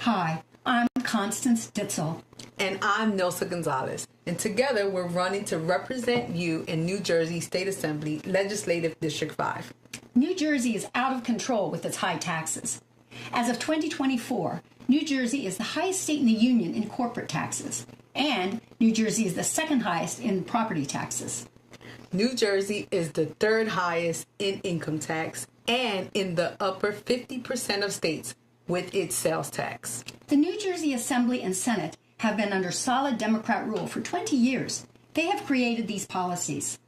Hi, I'm Constance Ditzel. And I'm Nilsa Gonzalez. And together we're running to represent you in New Jersey State Assembly Legislative District 5. New Jersey is out of control with its high taxes. As of 2024, New Jersey is the highest state in the union in corporate taxes, and New Jersey is the second highest in property taxes. New Jersey is the third highest in income tax and in the upper 50% of states with its sales tax. The New Jersey Assembly and Senate have been under solid Democrat rule for 20 years. They have created these policies.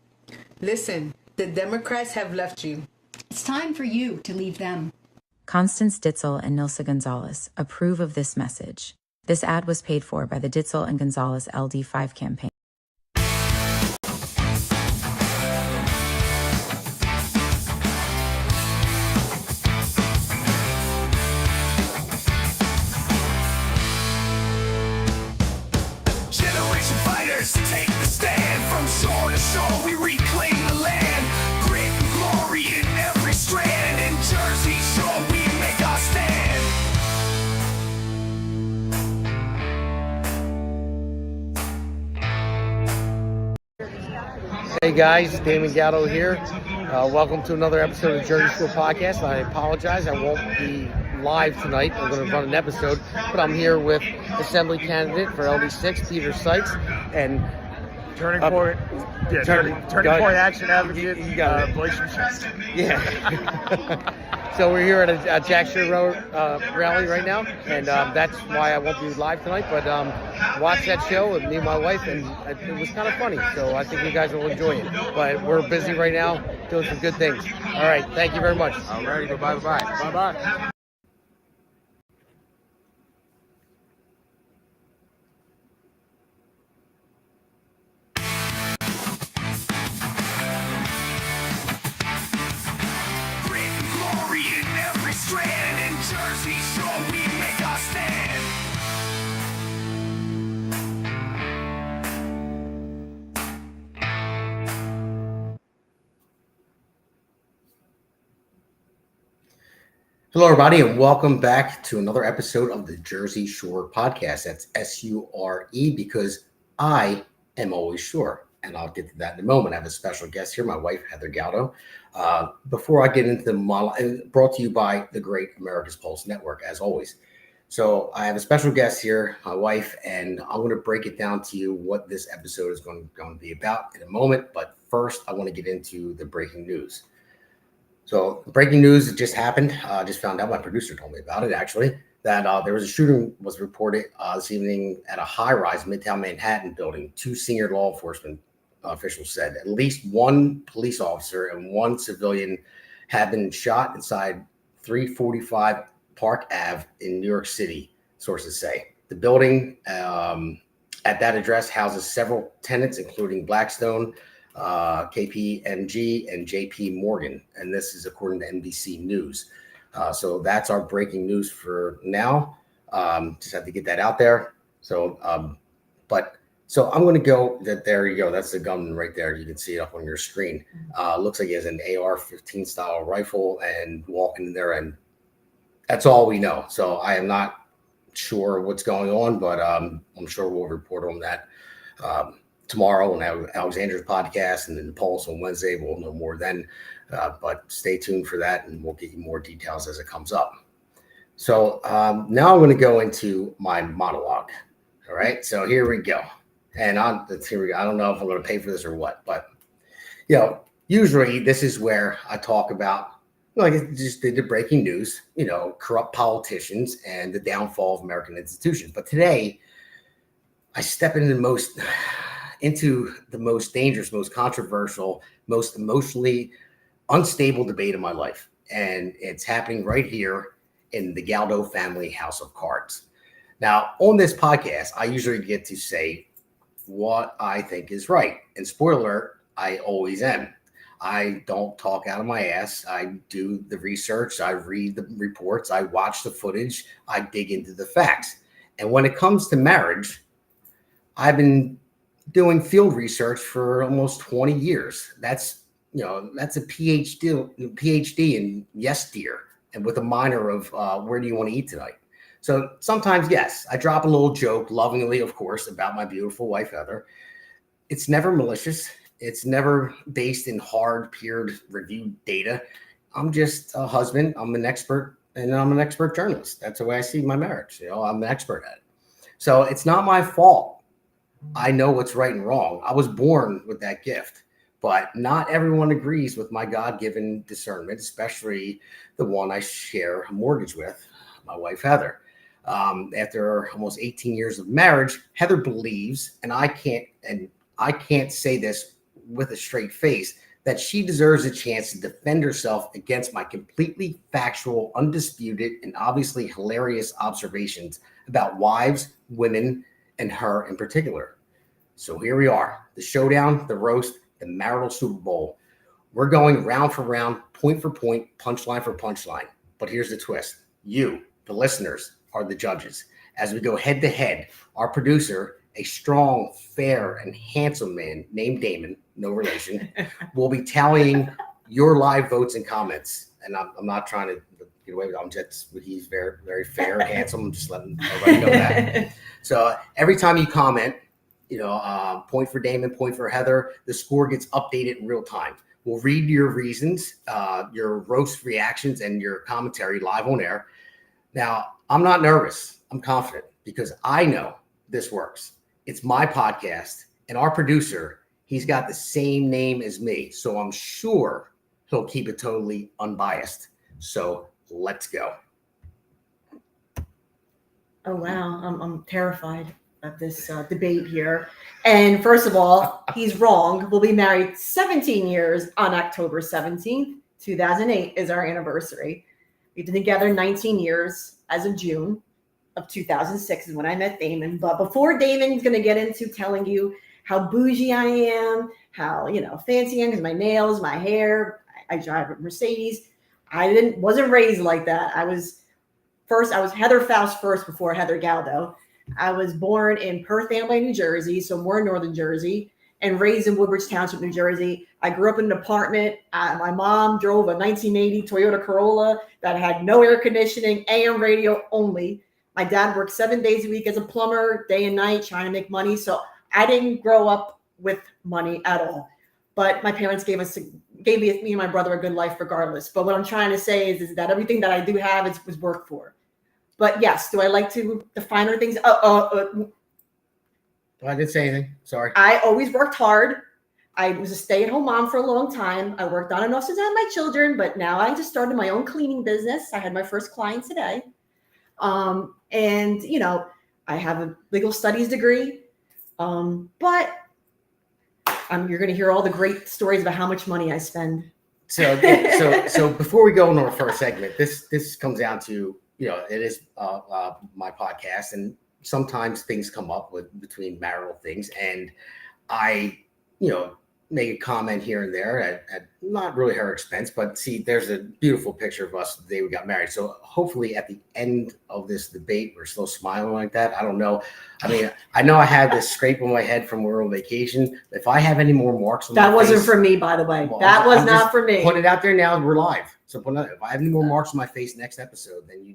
Listen, the Democrats have left you. It's time for you to leave them. Constance Ditzel and Nilsa Gonzalez approve of this message. This ad was paid for by the Ditzel and Gonzalez LD5 campaign. Generation fighters take the stand. From shore to shore we reclaim the land. Grit and glory in every strand. In Jersey Shore we make our stand. Hey guys, Damon Galdo here. Welcome to another episode of Jersey Shore Podcast. I apologize, I won't be live tonight. I'm going to run an episode, but I'm here with Assembly candidate for LD6, Peter Sykes, and Turning point action advocate, you got it. Blake Schmitz. Yeah. So we're here at a Jack Shear Road rally right now, and that's why I won't be live tonight. But watch that show with me and my wife, and it was kind of funny. So I think you guys will enjoy it. But we're busy right now doing some good things. All right, thank you very much. All righty, bye-bye. Grit and glory in every strand. In Jersey Shore we make our stand. Hello, everybody, and welcome back to another episode of the Jersey Shore Podcast. That's S-U-R-E, because I am always sure, and I'll get to that in a moment. I have a special guest here, my wife, Heather Galdo. Before I get into the model, and brought to you by the Great America's Pulse Network, as always. So I have a special guest here, my wife, and I'm going to break it down to you what this episode is going to be about in a moment. But first, I want to get into the breaking news. So the breaking news that just happened, I just found out, my producer told me about it actually, that there was a shooting was reported this evening at a high-rise Midtown Manhattan building. Two senior law enforcement officials said at least one police officer and one civilian have been shot inside 345 Park Ave in New York City, sources say. The building at that address houses several tenants, including Blackstone, KPMG, and JP Morgan. And this is according to NBC News. So that's our breaking news for now. Just have to get that out there. So, so I'm going to go there you go. That's the gunman right there. You can see it up on your screen. Looks like he has an AR-15 style rifle and walking in there, and that's all we know. So I am not sure what's going on, but I'm sure we'll report on that tomorrow on Alexandra's podcast, and then the Pulse on Wednesday. We'll know more then, but stay tuned for that, and we'll get you more details as it comes up. So now I'm going to go into my monologue. All right, so here we go. And I don't know if I'm going to pay for this or what, but usually this is where I talk about just the breaking news, corrupt politicians and the downfall of American institutions. But today, I step into the most dangerous, most controversial, most emotionally unstable debate of my life. And it's happening right here in the Galdo family house of cards. Now, on this podcast, I usually get to say what I think is right. And spoiler alert, I always am. I don't talk out of my ass. I do the research. I read the reports. I watch the footage. I dig into the facts. And when it comes to marriage, I've been doing field research for almost 20 years. That's a PhD in yes, dear, and with a minor of where do you want to eat tonight? So sometimes, yes, I drop a little joke lovingly, of course, about my beautiful wife, Heather. It's never malicious. It's never based in hard, peered reviewed data. I'm just a husband. I'm an expert, and I'm an expert journalist. That's the way I see my marriage. I'm an expert at it. So it's not my fault. I know what's right and wrong. I was born with that gift, but not everyone agrees with my God-given discernment, especially the one I share a mortgage with, my wife, Heather. After almost 18 years of marriage, Heather believes, and I can't say this with a straight face, that she deserves a chance to defend herself against my completely factual, undisputed, and obviously hilarious observations about wives, women, and her in particular. So here we are, the showdown, the roast, the marital Super Bowl. We're going round for round, point for point, punchline for punchline. But here's the twist. You, the listeners, are the judges. As we go head to head, our producer, a strong, fair, and handsome man named Damon, no relation, will be tallying your live votes and comments. And I'm not trying to get away with it. He's very, very fair and handsome. I'm just letting everybody know that. So every time you comment, point for Damon, point for Heather, the score gets updated in real time. We'll read your reasons, your roast reactions, and your commentary live on air. Now, I'm not nervous. I'm confident because I know this works. It's my podcast, and our producer, he's got the same name as me, so I'm sure he'll keep it totally unbiased. So let's go. Oh, wow. I'm terrified of this debate here. And first of all, he's wrong. We'll be married 17 years on October 17th. 2008 is our anniversary. We've been together 19 years as of June of 2006 is when I met Damon. But before Damon's going to get into telling you how bougie I am, how, fancy I am because my nails, my hair, I drive a Mercedes. I wasn't raised like that. I was Heather Faust first before Heather Galdo. I was born in Perth Amboy, New Jersey, so more northern Jersey, and raised in Woodbridge Township, New Jersey. I grew up in an apartment. My mom drove a 1980 Toyota Corolla that had no air conditioning, AM radio only. My dad worked 7 days a week as a plumber, day and night, trying to make money. So I didn't grow up with money at all. But my parents gave me and my brother a good life regardless. But what I'm trying to say is that everything that I do have was worked for. But yes, do I like to define other things? I didn't say anything. Sorry. I always worked hard. I was a stay-at-home mom for a long time. I worked on and off since I had my children, but now I just started my own cleaning business. I had my first client today. And I have a legal studies degree. But you're going to hear all the great stories about how much money I spend. So before we go into our first segment, this comes down to, it is my podcast, and sometimes things come up between marital things, and I, make a comment here and there at not really her expense, but see, there's a beautiful picture of us the day we got married. So hopefully at the end of this debate, we're still smiling like that. I don't know. I mean, I know I had this scrape on my head from we're on vacation. If I have any more marks on that wasn't for me, by the way. Well, that was not for me. Put it out there now. We're live. So if I have any more marks on my face next episode, then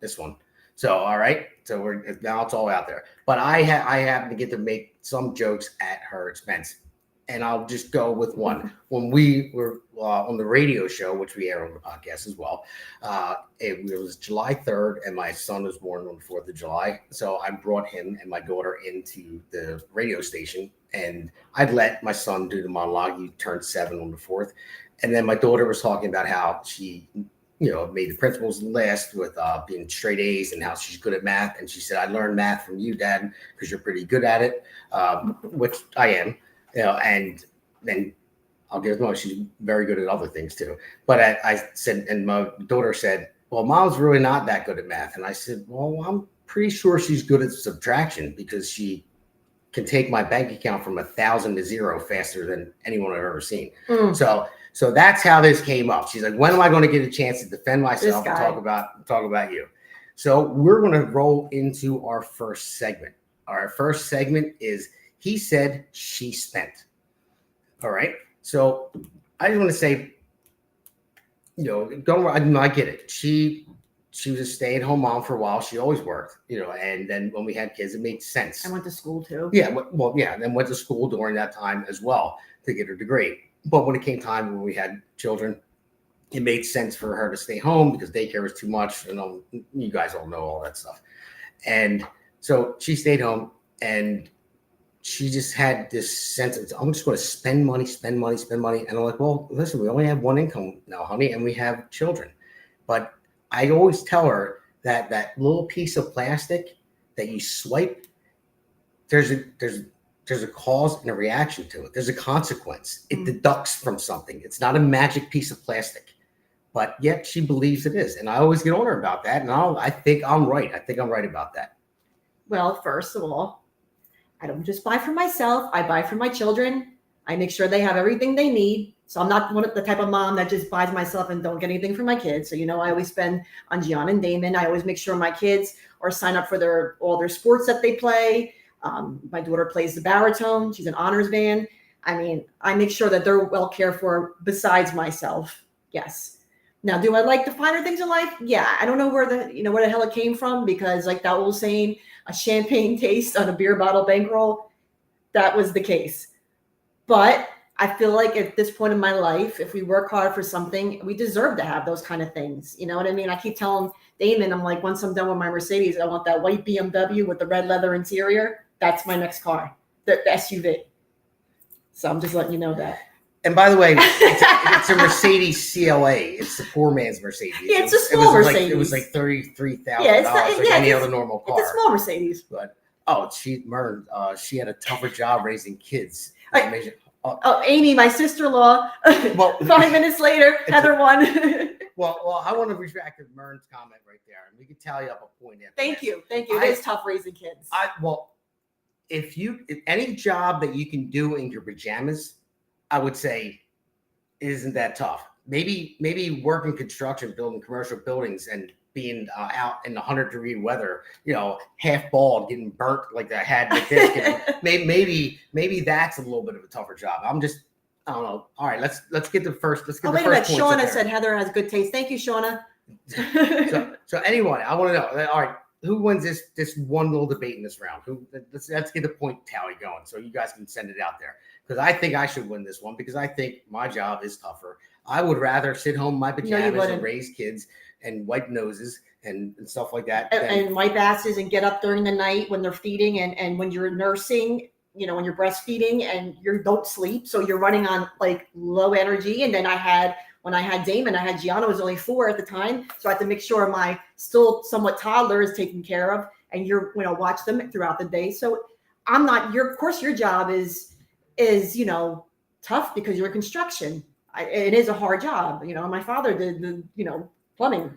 this one. So, all right. So now it's all out there. But I happen to get to make some jokes at her expense. And I'll just go with one. When we were on the radio show, which we air on the podcast as well, it was July 3rd, and my son was born on the 4th of July. So I brought him and my daughter into the radio station, and I'd let my son do the monologue. He turned 7 on the 4th. And then my daughter was talking about how she made the principal's list with being straight A's and how she's good at math. And she said, I learned math from you, Dad, because you're pretty good at it, which I am. And then I'll give her, she's very good at other things too. But I said, and my daughter said, well, Mom's really not that good at math. And I said, well, I'm pretty sure she's good at subtraction because she can take my bank account from 1,000 to 0 faster than anyone I've ever seen. So that's how this came up. She's like, when am I going to get a chance to defend myself and talk about you? So we're going to roll into our first segment. Our first segment is He Said, She Spent. All right. So I just want to say, don't worry. I get it. She she was a stay-at-home mom for a while. She always worked, and then when we had kids, it made sense. I went to school too. Yeah, well, yeah, and then went to school during that time as well to get her degree. But when it came time when we had children, it made sense for her to stay home because daycare was too much. You guys all know all that stuff. And so she stayed home, and she just had this sense of, I'm just going to spend money. And I'm like, well, listen, we only have one income now, honey, and we have children. But I always tell her that little piece of plastic that you swipe, there's a cause and a reaction to it. There's a consequence. It deducts from something. It's not a magic piece of plastic, but yet she believes it is. And I always get on her about that. And I think I'm right. I think I'm right about that. Well, first of all, I don't just buy for myself. I buy for my children. I make sure they have everything they need. So I'm not the type of mom that just buys myself and don't get anything for my kids. So, I always spend on Gianna and Damon. I always make sure my kids are signed up for all their sports that they play. My daughter plays the baritone. She's an honors band. I make sure that they're well cared for besides myself. Yes. Now, do I like the finer things in life? Yeah. I don't know where the hell it came from, because like that old saying, a champagne taste on a beer bottle bankroll, that was the case. But I feel like at this point in my life, if we work hard for something, we deserve to have those kind of things. You know what I mean? I keep telling Damon, I'm like, once I'm done with my Mercedes, I want that white BMW with the red leather interior. That's my next car, the SUV. So I'm just letting you know that. And by the way, it's a Mercedes CLA. It's the poor man's Mercedes. Yeah, it's a small Mercedes. It was like $33,000. Yeah, like any other normal car. It's a small Mercedes. But she had a tougher job raising kids. Amy, my sister-in-law. Well, 5 minutes later, Heather won. Well, I want to retract Mern's comment right there, and we can tally up a point. Thank you. It is tough raising kids. If any job that you can do in your pajamas, I would say, isn't that tough. Maybe working construction, building commercial buildings, and being out in the 100-degree weather, half bald, getting burnt like I had with this. maybe that's a little bit of a tougher job. I don't know. All right, let's get the first. Let's get the first point. Shauna said Heather has good taste. Thank you, Shauna. so anyway, I want to know. All right, who wins this one little debate in this round? Let's get the point tally going, so you guys can send it out there. Because I think I should win this one, because I think my job is tougher. I would rather sit home in my pajamas and raise kids and wipe noses and stuff like that. And wipe asses and get up during the night when they're feeding and when you're nursing, when you're breastfeeding and you don't sleep. So you're running on like low energy. And then when I had Damon, I had Gianna was only 4 at the time. So I had to make sure my still somewhat toddler is taken care of, and you're, watch them throughout the day. So of course your job is tough because you're in construction. It is a hard job. My father did the, plumbing.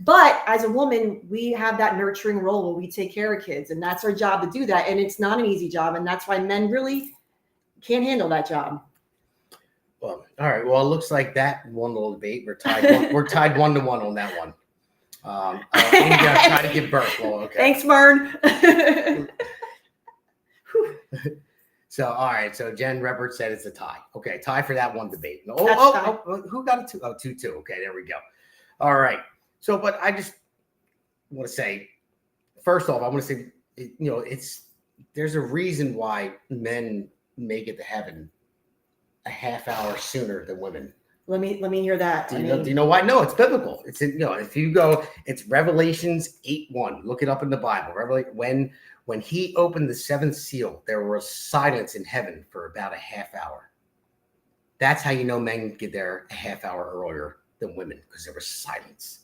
But as a woman, we have that nurturing role where we take care of kids, and that's our job to do that. And it's not an easy job. And that's why men really can't handle that job. Well, all right. Well, it looks like that one little debate. We're tied. We're tied 1-1 on that one. Amy's gonna try to give birth. Well, okay. Thanks, Mern. So, all right. So Jen Reppert said it's a tie. Okay, tie for that one debate. Who got it? 2? Oh, 2-2. Okay, there we go. All right. So, but I just want to say, first off, I want to say, there's a reason why men make it to heaven a half hour sooner than women. Let me hear that. Do you know why? No, it's biblical. It's if you go, it's Revelations 8:1. Look it up in the Bible. When he opened the 7th seal, there was silence in heaven for about a half hour. That's how you know men get there a half hour earlier than women, because there was silence.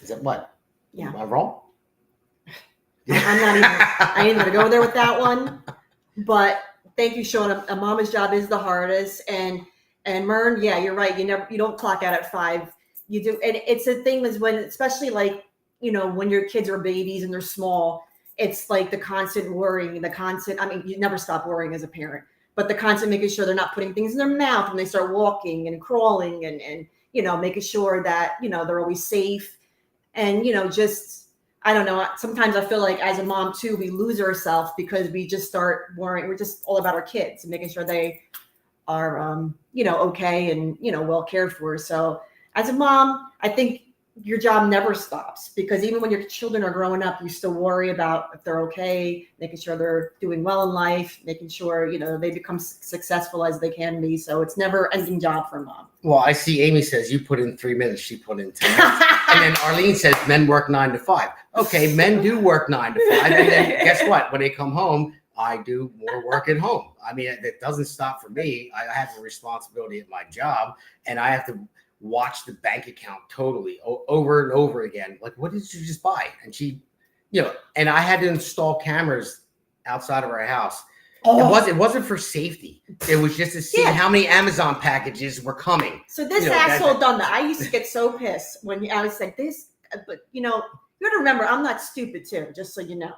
Is that what? Yeah. Am I wrong? I ain't gonna go there with that one. But thank you, Sean. A mama's job is the hardest. And Mern, yeah, you're right. You don't clock out at 5. You do, and it's a thing is when, especially like, when your kids are babies and they're small, it's like the constant worrying, you never stop worrying as a parent, but the constant making sure they're not putting things in their mouth when they start walking and crawling and making sure that, they're always safe. And, just, I don't know, sometimes I feel like as a mom too, we lose ourselves because we just start worrying. We're just all about our kids and making sure they are, okay and, well cared for. So as a mom, I think your job never stops, because even when your children are growing up, you still worry about if they're okay, making sure they're doing well in life, making sure, they become successful as they can be. So it's never ending job for mom. Well, I see Amy says you put in 3 minutes, she put in 10 minutes. And then Arlene says men work 9 to 5. Okay, men do work 9 to 5. And then guess what? When they come home, I do more work at home. I mean, it doesn't stop for me. I have a responsibility at my job, and I have to watch the bank account totally over and over again. Like, what did you just buy? And she, and I had to install cameras outside of our house. Oh. It wasn't for safety. It was just to see how many Amazon packages were coming. So this asshole done that. I used to get so pissed when I was like this, but you got to remember, I'm not stupid too, just so you know.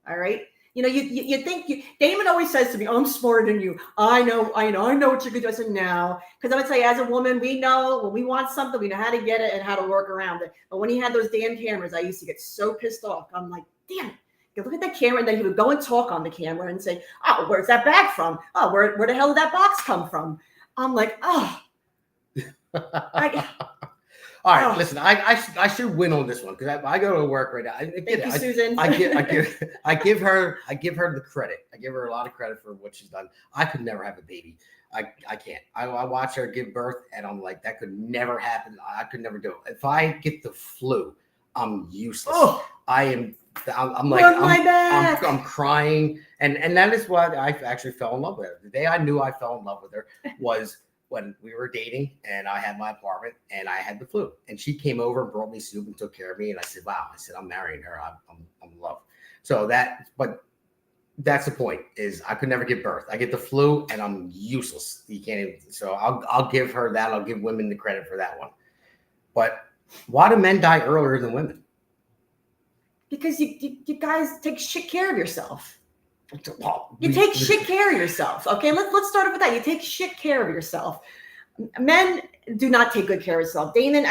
All right. You think Damon always says to me, I'm smarter than you. I know what you're going to do. I said, no. Because I would say, as a woman, we know when we want something, we know how to get it and how to work around it. But when he had those damn cameras, I used to get so pissed off. I'm like, damn it. You look at that camera, and then he would go and talk on the camera and say, oh, where's that bag from? Oh, where the hell did that box come from? I'm like, oh. All right, listen. I should win on this one because I go to work right now. Thank you, Susan. I give her the credit. I give her a lot of credit for what she's done. I could never have a baby. I can't. I watch her give birth, and I'm like, that could never happen. I could never do it. If I get the flu, I'm useless. Oh. I'm like, I'm crying, and that is why I actually fell in love with her. The day I knew I fell in love with her was when we were dating, and I had my apartment, and I had the flu, and she came over and brought me soup and took care of me, and I said, "Wow!" I said, "I'm marrying her. I'm in love." So that's the point. Is I could never give birth. I get the flu, and I'm useless. You can't even. So I'll give her that. I'll give women the credit for that one. But why do men die earlier than women? Because you guys take shit care of yourself. You take shit care of yourself. Okay, let's start off with that. You take shit care of yourself. Men do not take good care of themselves. Damon,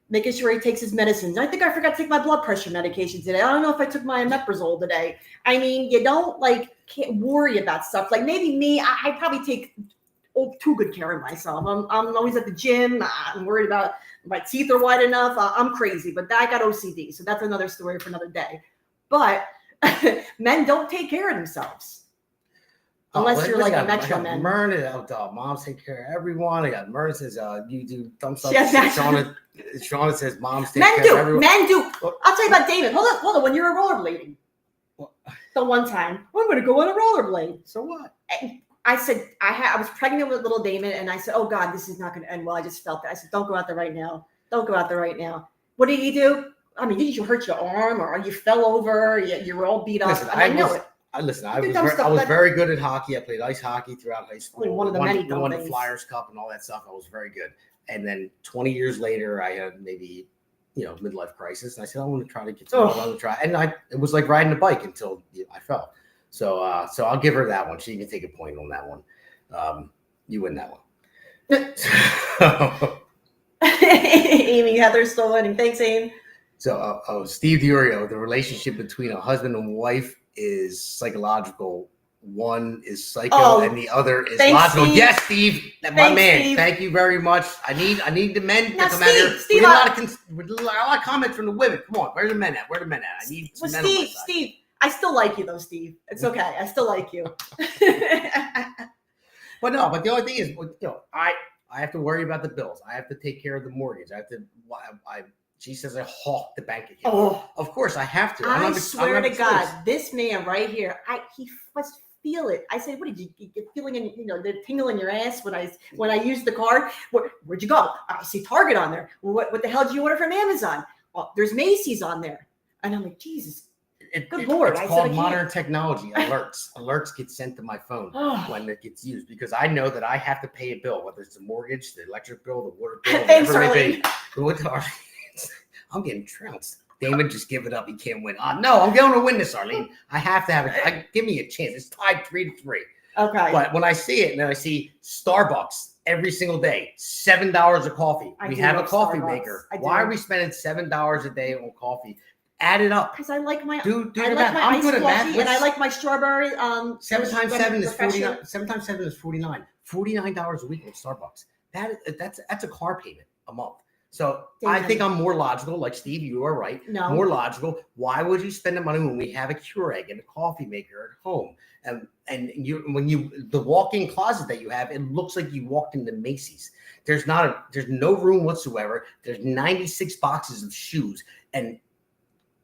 making sure he takes his medicines. I think I forgot to take my blood pressure medication today. I don't know if I took my omeprazole today. I mean, you don't can't worry about stuff. Like maybe me, I probably take too good care of myself. I'm always at the gym. I'm worried about my teeth are white enough. I'm crazy, but I got OCD. So that's another story for another day. But men don't take care of themselves. Unless you're like a metro man. Myrna, moms take care of everyone. I got Myrna says, you do thumbs up. Shauna says, moms take care of everyone. Men do. I'll tell you about David. Hold on. When you were rollerblading. The one time, I'm going to go on a rollerblade. So what? I said, I was pregnant with little Damon, and I said, oh God, this is not going to end well. I just felt that. I said, don't go out there right now. Don't go out there right now. What did you do? I mean, did you hurt your arm, or you fell over? You were all beat up. Listen, I know it. I was very good at hockky. I played ice hockey throughout high school. One of the many won the Flyers Cup and all that stuff. I was very good. And then 20 years later, I had maybe midlife crisis, and I said I want to try to get to. I want to try, and it was like riding a bike until I fell. So I'll give her that one. She can take a point on that one. You win that one. Amy, Heather's still winning. Thanks, Amy. So, Steve Diorio, the relationship between a husband and wife is psychological. One is psycho, and the other is logical. Steve. Yes, Steve, my man. Steve. Thank you very much. I need the men to come out here. We get a lot of comments from the women. Come on, where's the men at? Where are the men at? I need some men on my side. Steve. I still like you though, Steve. It's okay. I still like you. But the only thing is, I have to worry about the bills. I have to take care of the mortgage. She says I hawk the bank account. Oh, of course I have to. I swear to God, this man right here, he must feel it. I said, what did you get feeling in, the tingle in your ass when I used the card? Where'd you go? I see Target on there. What the hell did you order from Amazon? Oh, there's Macy's on there. And I'm like, Jesus. Good Lord. It's called modern technology. Alerts. Alerts get sent to my phone when it gets used because I know that I have to pay a bill, whether it's the mortgage, the electric bill, the water bill, whatever it may be. I'm getting trounced. Damon, just give it up. He can't win. No, I'm going to win this, Arlene. I have to have it. Give me a chance. It's tied 3-3. Okay. But when I see it, and then I see Starbucks every single day, $7 a coffee. We have a coffee maker. Why are we spending $7 a day on coffee? Add it up. Because I like my I'm good at math. And I like my strawberry. 7 times 7 is 49. 7 times 7 is 49. $49 a week at Starbucks. That's a car payment a month. So I Damon. think I'm more logical. Like Steve, you are right. No. More logical. Why would you spend the money when we have a Keurig and a coffee maker at home? And the walk-in closet that you have, it looks like you walked into Macy's. There's no room whatsoever. There's 96 boxes of shoes, and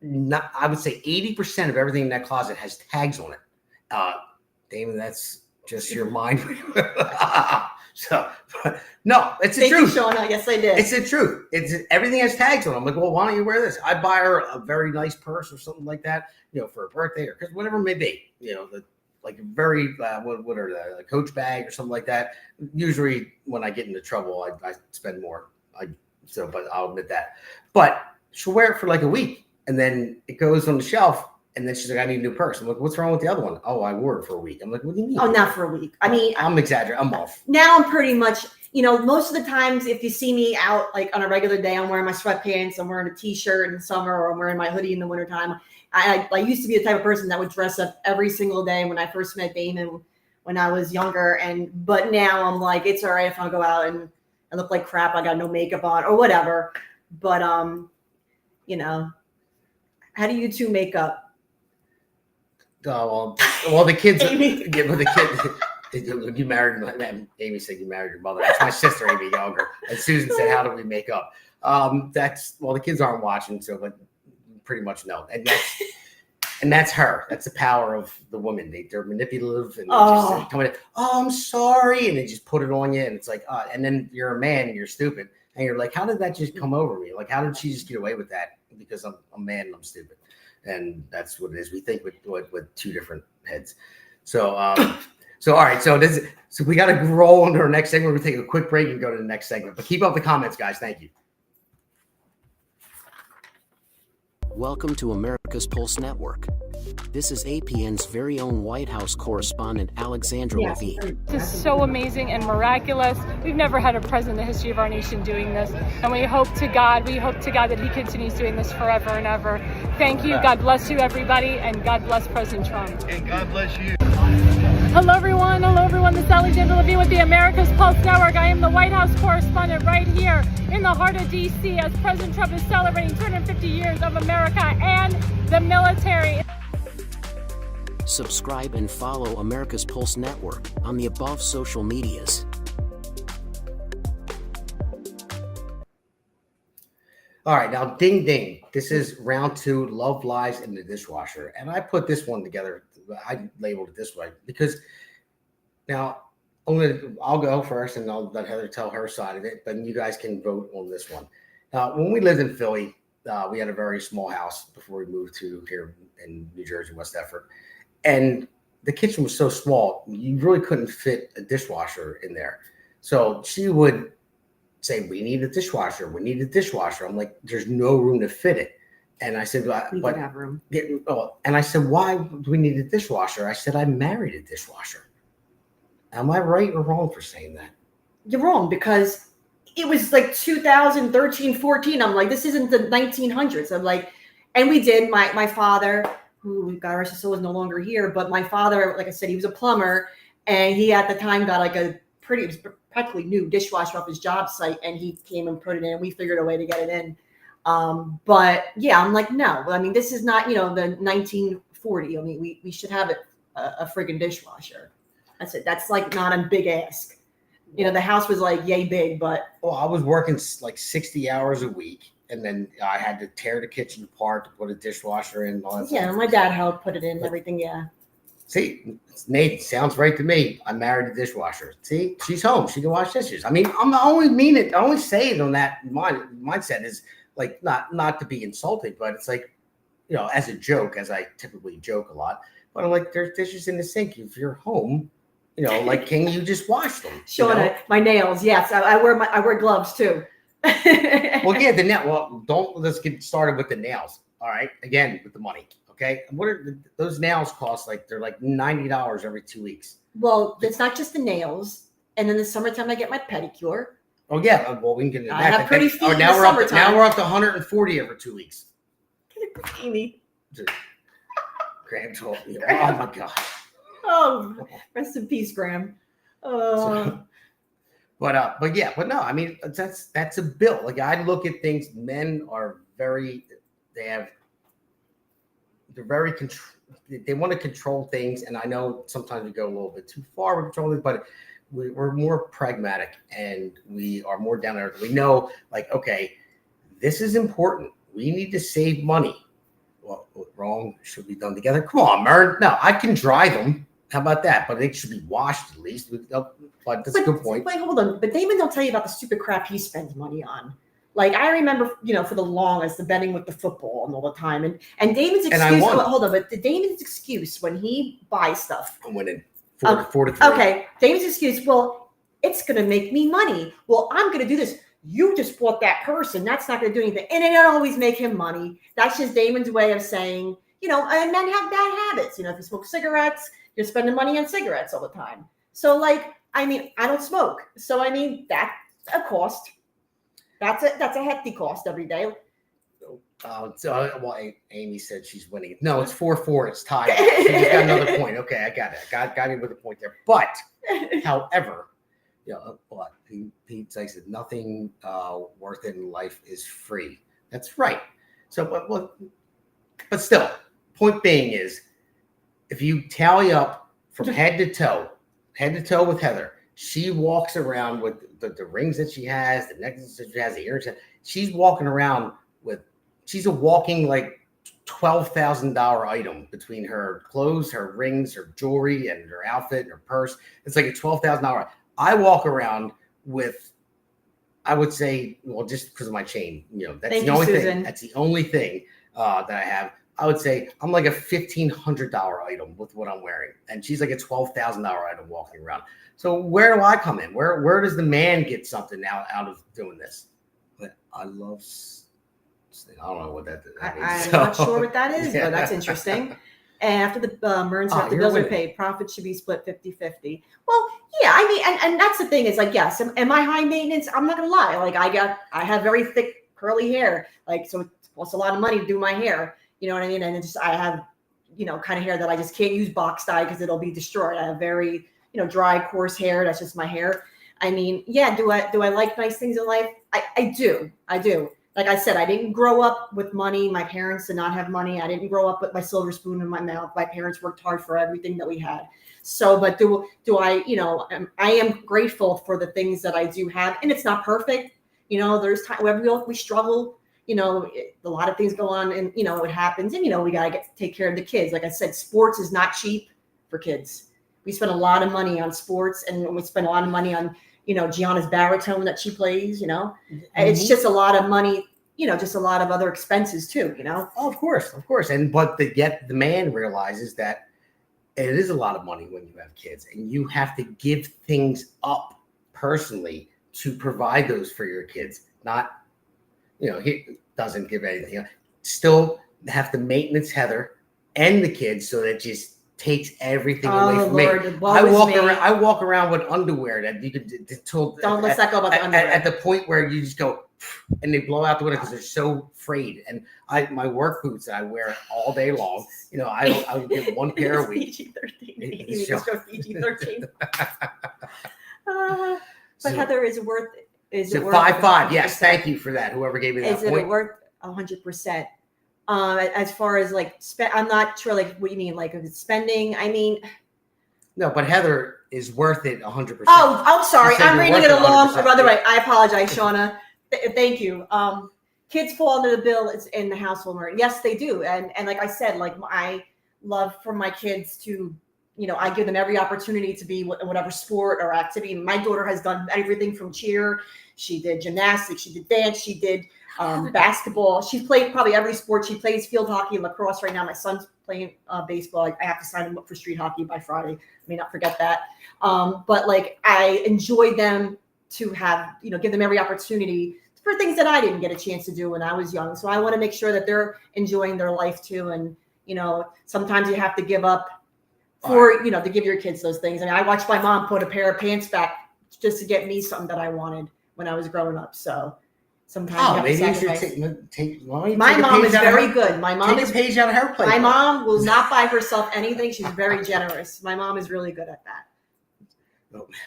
I would say 80% of everything in that closet has tags on it. Damon, that's just your mind. So, no, it's the Thank truth. you, Shauna. Yes, I did. It's the truth. Everything has tags on it. I'm like, well, why don't you wear this? I buy her a very nice purse or something like that, for a birthday or because whatever it may be, like a very what are the Coach bag or something like that. Usually, when I get into trouble, I spend more. But I'll admit that. But she'll wear it for like a week, and then it goes on the shelf. And then she's like, I need a new purse. I'm like, what's wrong with the other one? Oh, I wore it for a week. I'm like, what do you mean? Oh, not for a week. I mean, I'm exaggerating. I'm off. Now I'm pretty much, most of the times if you see me out like on a regular day, I'm wearing my sweatpants, I'm wearing a t-shirt in the summer, or I'm wearing my hoodie in the wintertime. I used to be the type of person that would dress up every single day when I first met Damon when I was younger. But now I'm like, it's all right if I go out and I look like crap. I got no makeup on or whatever. But, how do you two make up? Oh, well, the kids. Amy. Yeah, but the kids. You married. Amy said you married your mother. That's my sister, Amy younger. And Susan said, "How do we make up?" The kids aren't watching, so but pretty much no. And that's her. That's the power of the women. They're manipulative and just coming in. Oh, I'm sorry, and they just put it on you, and it's like, and then you're a man and you're stupid, and you're like, how did that just come over me? Like, how did she just get away with that? Because I'm a man and I'm stupid. And that's what it is. We think with two different heads. So, all right. So we got to roll into our next segment. We'll take a quick break and go to the next segment. But keep up the comments, guys. Thank you. Welcome to America's Pulse Network. This is APN's very own White House correspondent, Alexandra Levine. This is so amazing and miraculous. We've never had a president in the history of our nation doing this. And we hope to God that he continues doing this forever and ever. Thank you. God bless you, everybody. And God bless President Trump. And God bless you. Hello, everyone. This is Alexandra Levine with the America's Pulse Network. I am the White House correspondent right here in the heart of D.C. as President Trump is celebrating 250 years of America and the military. Subscribe and follow America's Pulse Network on the above social medias. All right, now ding ding. This is round 2, Love Lies in the Dishwasher. And I put this one together. I labeled it this way because now I'll go first and I'll let Heather tell her side of it, but you guys can vote on this one. When we lived in Philly, we had a very small house before we moved to here in New Jersey, West Effort. And the kitchen was so small, you really couldn't fit a dishwasher in there. So she would say, we need a dishwasher. We need a dishwasher. I'm like, there's no room to fit it. And I said, We can have room. And I said, why do we need a dishwasher? I said, I married a dishwasher. Am I right or wrong for saying that? You're wrong because it was like 2013, 14. I'm like, this isn't the 1900s. I'm like, and we did. My father, who God rest his soul, is no longer here, but my father, like I said, he was a plumber, and he at the time got like it was practically new dishwasher off his job site, and he came and put it in, and we figured a way to get it in. But yeah, I'm like, no. I mean, this is not, the 1940. I mean, we should have a friggin' dishwasher. That's it. That's like not a big ask. The house was like yay big, but I was working like 60 hours a week, and then I had to tear the kitchen apart to put a dishwasher in. And all that yeah, stuff. my dad helped put it in, everything. Yeah. See, Nate, sounds right to me. I married a dishwasher. See, she's home. She can wash dishes. I mean, I only mean it. I only say it on that mindset is like not to be insulting, but it's like, as a joke, as I typically joke a lot. But I'm like, there's dishes in the sink. If you're home, like, can you just wash them? My nails. Yes, I wear gloves too. Well, yeah, let's get started with the nails. All right, again with the money. Okay, what are those nails cost? Like they're like $90 every 2 weeks. Well, it's not just the nails. And in the summertime, I get my pedicure. Oh yeah, well we can get into that. I have pretty feet. Now we're up to 140 every 2 weeks. Amy. Graham told me. Oh my god. Oh, rest in peace, Graham. But yeah, but no, I mean, that's a bill. Like I look at things, men are very, they're very they want to control things. And I know sometimes we go a little bit too far with controlling, but we're more pragmatic and we are more down there. We know like, okay, this is important. We need to save money. Well, wrong should be done together. Come on, Mern. No, I can dry them. How about that? But they should be washed at least. But that's a good point. Wait, hold on. But Damon don't tell you about the stupid crap he spends money on. Like I remember, for the longest, the betting with the football and all the time. And Damon's excuse. Hold on, but Damon's excuse when he buys stuff. I'm winning 4-3. Okay, Damon's excuse. Well, it's gonna make me money. Well, I'm gonna do this. You just bought that person. That's not gonna do anything, and it don't always make him money. That's just Damon's way of saying, and men have bad habits. If you smoke cigarettes, you're spending money on cigarettes all the time. So, like, I mean, I don't smoke. So, I mean, that's a cost. That's a hefty cost every day. Amy said she's winning. No, it's 4-4. It's tied. She's got another point. Okay, I got it. Got me with a point there. But, however, but Pete said nothing worth it in life is free. That's right. So, but still, point being is, if you tally up from head to toe with Heather, she walks around with the rings that she has, the necklaces that she has, the earrings. She's walking around she's a walking like $12,000 item between her clothes, her rings, her jewelry, and her outfit and her purse. It's like a $12,000. I walk around with, I would say, well, just because of my chain, that's the only thing. That's the only thing that I have. I would say I'm like a $1,500 item with what I'm wearing, and she's like a $12,000 item walking around. So where do I come in? Where does the man get something out of doing this? But I love. I don't know what that is. I'm not sure what that is, but that's interesting. And after the Merns, after the bills are paid, profits should be split 50-50. Well, yeah, I mean, and that's the thing is like, yes, am I high maintenance? I'm not gonna lie. Like I have very thick curly hair, like so it costs a lot of money to do my hair. You know what I mean? And I have, kind of hair that I just can't use box dye because it'll be destroyed. I have very, dry, coarse hair. That's just my hair. I mean, yeah. Do I like nice things in life? I do. Like I said, I didn't grow up with money. My parents did not have money. I didn't grow up with my silver spoon in my mouth. My parents worked hard for everything that we had. So, but do I, I am grateful for the things that I do have. And it's not perfect. There's time where we struggle. A lot of things go on and, it happens. And, we got to take care of the kids. Like I said, sports is not cheap for kids. We spend a lot of money on sports and we spend a lot of money on, Gianna's baritone that she plays, Mm-hmm. It's just a lot of money, just a lot of other expenses too, Oh, of course. But the man realizes that it is a lot of money when you have kids and you have to give things up personally to provide those for your kids. Not, he doesn't give anything. Still have to maintenance Heather and the kids, so that just takes everything away from me. I walk around with underwear that you could let's not go about the underwear. At the point where you just go and they blow out the window because they're so frayed. And my work boots that I wear all day long, I would get one pair a week. PG-13. Just go PG-13. But Heather, is it worth? Is it worth 5-5? Yes, thank you for that. Whoever gave me that point. Is it worth 100%? As far as like I'm not sure like what you mean, like if it's spending. I mean, no, but Heather is worth it 100%. Oh, I'm sorry, I'm reading it along. By the way, I apologize, Shauna. Thank you. Kids fall under the bill. It's in the household murder. Yes, they do, and like I said, like I love for my kids to, I give them every opportunity to be whatever sport or activity. My daughter has done everything from cheer. She did gymnastics. She did dance. She did basketball. She's played probably every sport. She plays field hockey and lacrosse right now. My son's playing baseball. I have to sign him up for street hockey by Friday. I may not forget that. But like I enjoy them to have, give them every opportunity for things that I didn't get a chance to do when I was young. So I want to make sure that they're enjoying their life too. And, sometimes you have to give up for, to give your kids those things. I mean, I watched my mom put a pair of pants back just to get me something that I wanted when I was growing up. So sometimes maybe you should take my mom is very good. My mom is a page out of her plate. My mom will not buy herself anything. She's very generous. My mom is really good at that.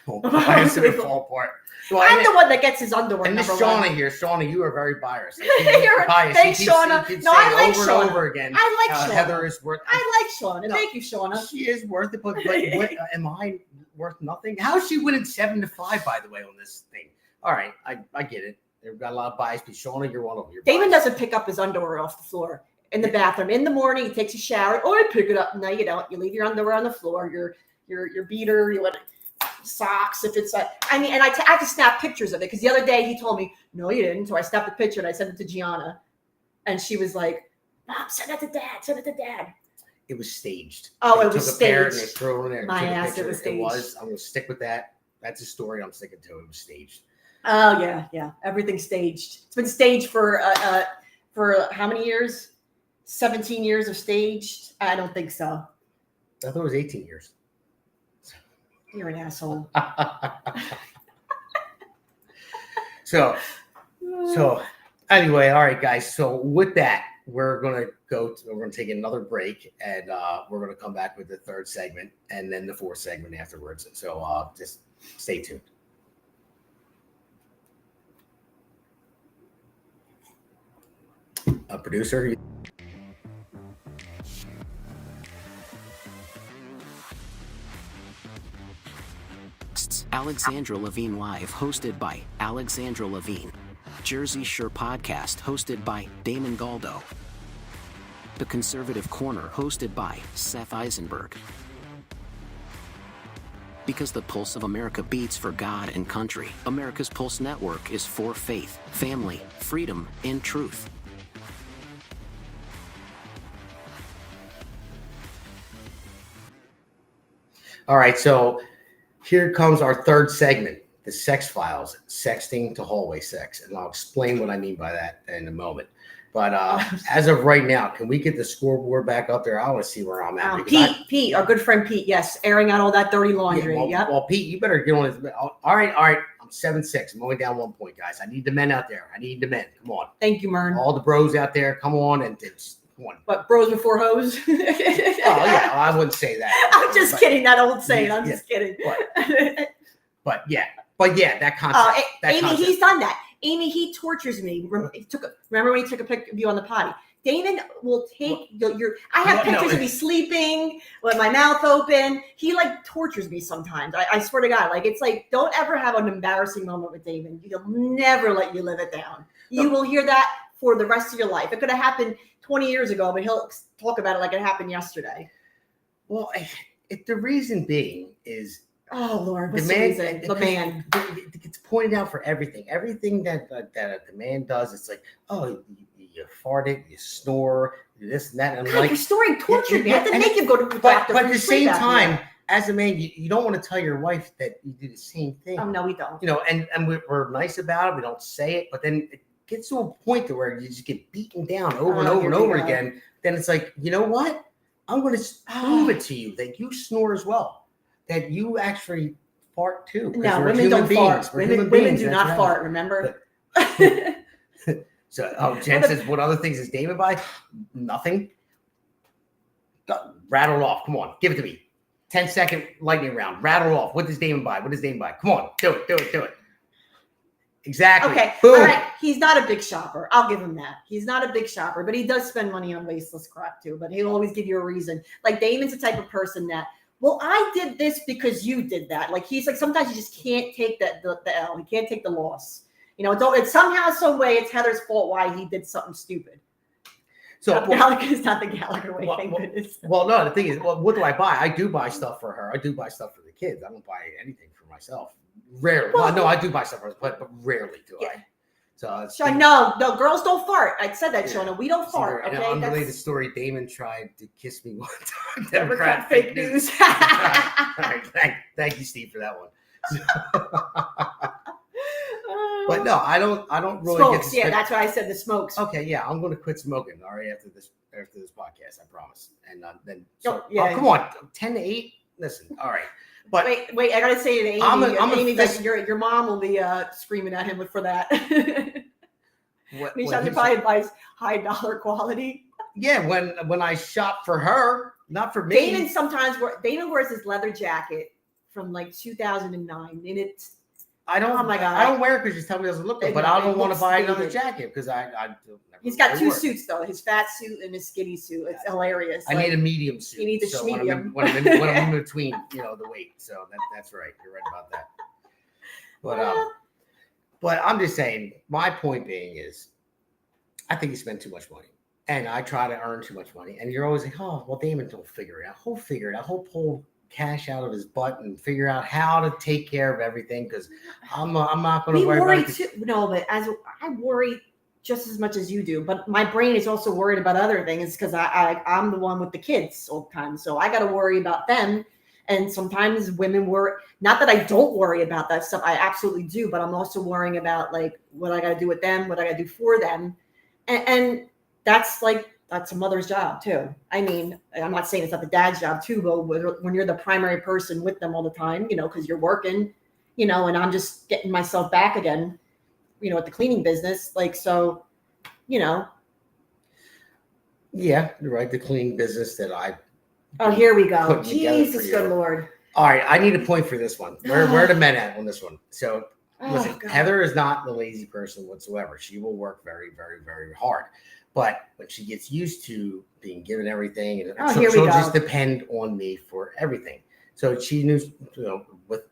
Won't bias it fall apart. Well, I'm the one that gets his underwear. And Miss number Shauna one. here, Shauna, you are very biased. Thanks, Shauna. No, I like over Shauna. and over again. I like Shauna. Heather is worth. I like Shauna. No, thank you, Shauna. She is worth it, but what, am I worth nothing? How is she winning 7-5? By the way, on this thing. All right, I get it. They've got a lot of bias, but Shauna, you're one of them. Damon doesn't pick up his underwear off the floor in the bathroom in the morning. He takes a shower. Oh, I pick it up. No, you don't. You leave your underwear on the floor. Your beater. You let it. Socks if it's I mean, and I have to snap pictures of it because the other day he told me no you didn't, so I snapped a picture and I sent it to Gianna and she was like, Mom, send it to Dad. It was staged. Oh, they it was took a pair and staged. they threw it in there. My ass, it was It staged. was. I'm gonna stick with that. That's a story I'm sticking to. It was staged. Oh yeah, everything's staged. It's been staged for how many years? 17 years of staged. I don't think so. I thought it was 18 years. You're an asshole. So anyway, all right, guys. So with that, we're gonna take another break, and we're gonna come back with the third segment and then the fourth segment afterwards. So just stay tuned. Producer. Alexandra Levine Live, hosted by Alexandra Levine. Jersey Shore Podcast, hosted by Damon Galdo. The Conservative Corner, hosted by Seth Eisenberg. Because the pulse of America beats for God and country, America's Pulse Network is for faith, family, freedom, and truth. All right, so here comes our third segment, the Sex Files, sexting to hallway sex. And I'll explain what I mean by that in a moment. But as of right now, can we get the scoreboard back up there? I want to see where I'm at. Pete, our good friend Pete, yes, airing out all that dirty laundry. Well, Pete, you better get on his. All right. I'm 7-6. I'm only down 1 point, guys. I need the men out there. Come on. Thank you, Mern. All the bros out there, come on and come on. But bros before hoes? Oh, yeah, I wouldn't say that. I'm just kidding. That old saying. I'm just kidding. But yeah, that concept. Amy, he's done that. Amy, he tortures me. Remember when he took a pic of you on the potty? Damon will take your. I have pictures of me sleeping with my mouth open. He like tortures me sometimes. I swear to God, like it's like don't ever have an embarrassing moment with Damon. He'll never let you live it down. You will hear that for the rest of your life. It could have happened 20 years ago, but he'll talk about it like it happened yesterday. Well, the reason being is. Oh Lord, what's the reason? The man. It's pointed out for everything. Everything that the man does, it's like, oh, you farted, you snore, this and that. And God, you're snoring torture me. I have to make him go to the doctor. But at the same time, as a man, you don't want to tell your wife that you do the same thing. Oh no, we don't. And we're nice about it. We don't say it, but then it gets to a point to where you just get beaten down over and over and over again. Then it's like, you know what? I'm going to prove it to you that you snore as well. That you actually fart too. No, women don't fart. Women do not fart, remember? So, Jen says, what other things is Damon by? Nothing. Rattle it off. Come on. Give it to me. 10-second lightning round. Rattle it off. What does Damon buy? Come on. Do it. Exactly. Okay. Boom. All right. He's not a big shopper. I'll give him that. He's not a big shopper, but he does spend money on wasteless crap too. But he'll always give you a reason. Like Damon's the type of person that, well, I did this because you did that. Like he's like, sometimes you just can't take the L. He can't take the loss. It's somehow, some way, it's Heather's fault why he did something stupid. So Gallagher's not the Gallagher way, thank goodness. Well, no, the thing is, what do I buy? I do buy stuff for her. I do buy stuff for the kids. I don't buy anything for myself. Rarely. Well, no, I do buy stuff for her, but rarely do I. So no, girls don't fart. I said that, Shona. We don't fart. Okay. An unrelated story. Damon tried to kiss me one time. Democrat fake news. All right, thank you, Steve, for that one. But no, I don't really smokes. Yeah, that's why I said the smokes. Okay, yeah, I'm going to quit smoking. All right, after this podcast, I promise. And then, come on, 10-8. Listen, all right. But wait, I gotta say to Amy, Amy, that your mom will be screaming at him for that. He probably buys high dollar quality. Yeah, when I shop for her, not for me. Damon wears his leather jacket from like 2009, and it's. I don't. Oh my God! I don't wear it because you tell me it doesn't look good. But I don't want to buy another jacket because I He's got two suits though: his fat suit and his skinny suit. It's hilarious. I need a medium suit. You need the so medium. when I'm in between, the weight. So that's right. You're right about that. But I'm just saying. My point being is, I think you spend too much money, and I try to earn too much money. And you're always like, oh, well, Damon will figure it out. He'll figure it out. He'll pull cash out of his butt and figure out how to take care of everything because I'm not going to worry about it. No, but as I worry just as much as you do, but my brain is also worried about other things because I'm the one with the kids all the time, so I got to worry about them. And sometimes women worry. Not that I don't worry about that stuff, I absolutely do, but I'm also worrying about like what I got to do with them, what I got to do for them, and that's a mother's job too. I mean, I'm not saying it's not the dad's job too, but when you're the primary person with them all the time, because you're working, and I'm just getting myself back again, at the cleaning business. So. Yeah, you're right. The cleaning business that I. Oh, here we go. Jesus, good Lord. All right, I need a point for this one. Where are the men at on this one? So listen, God. Heather is not the lazy person whatsoever. She will work very, very, very hard. But when she gets used to being given everything, and she'll just depend on me for everything. So she knew, with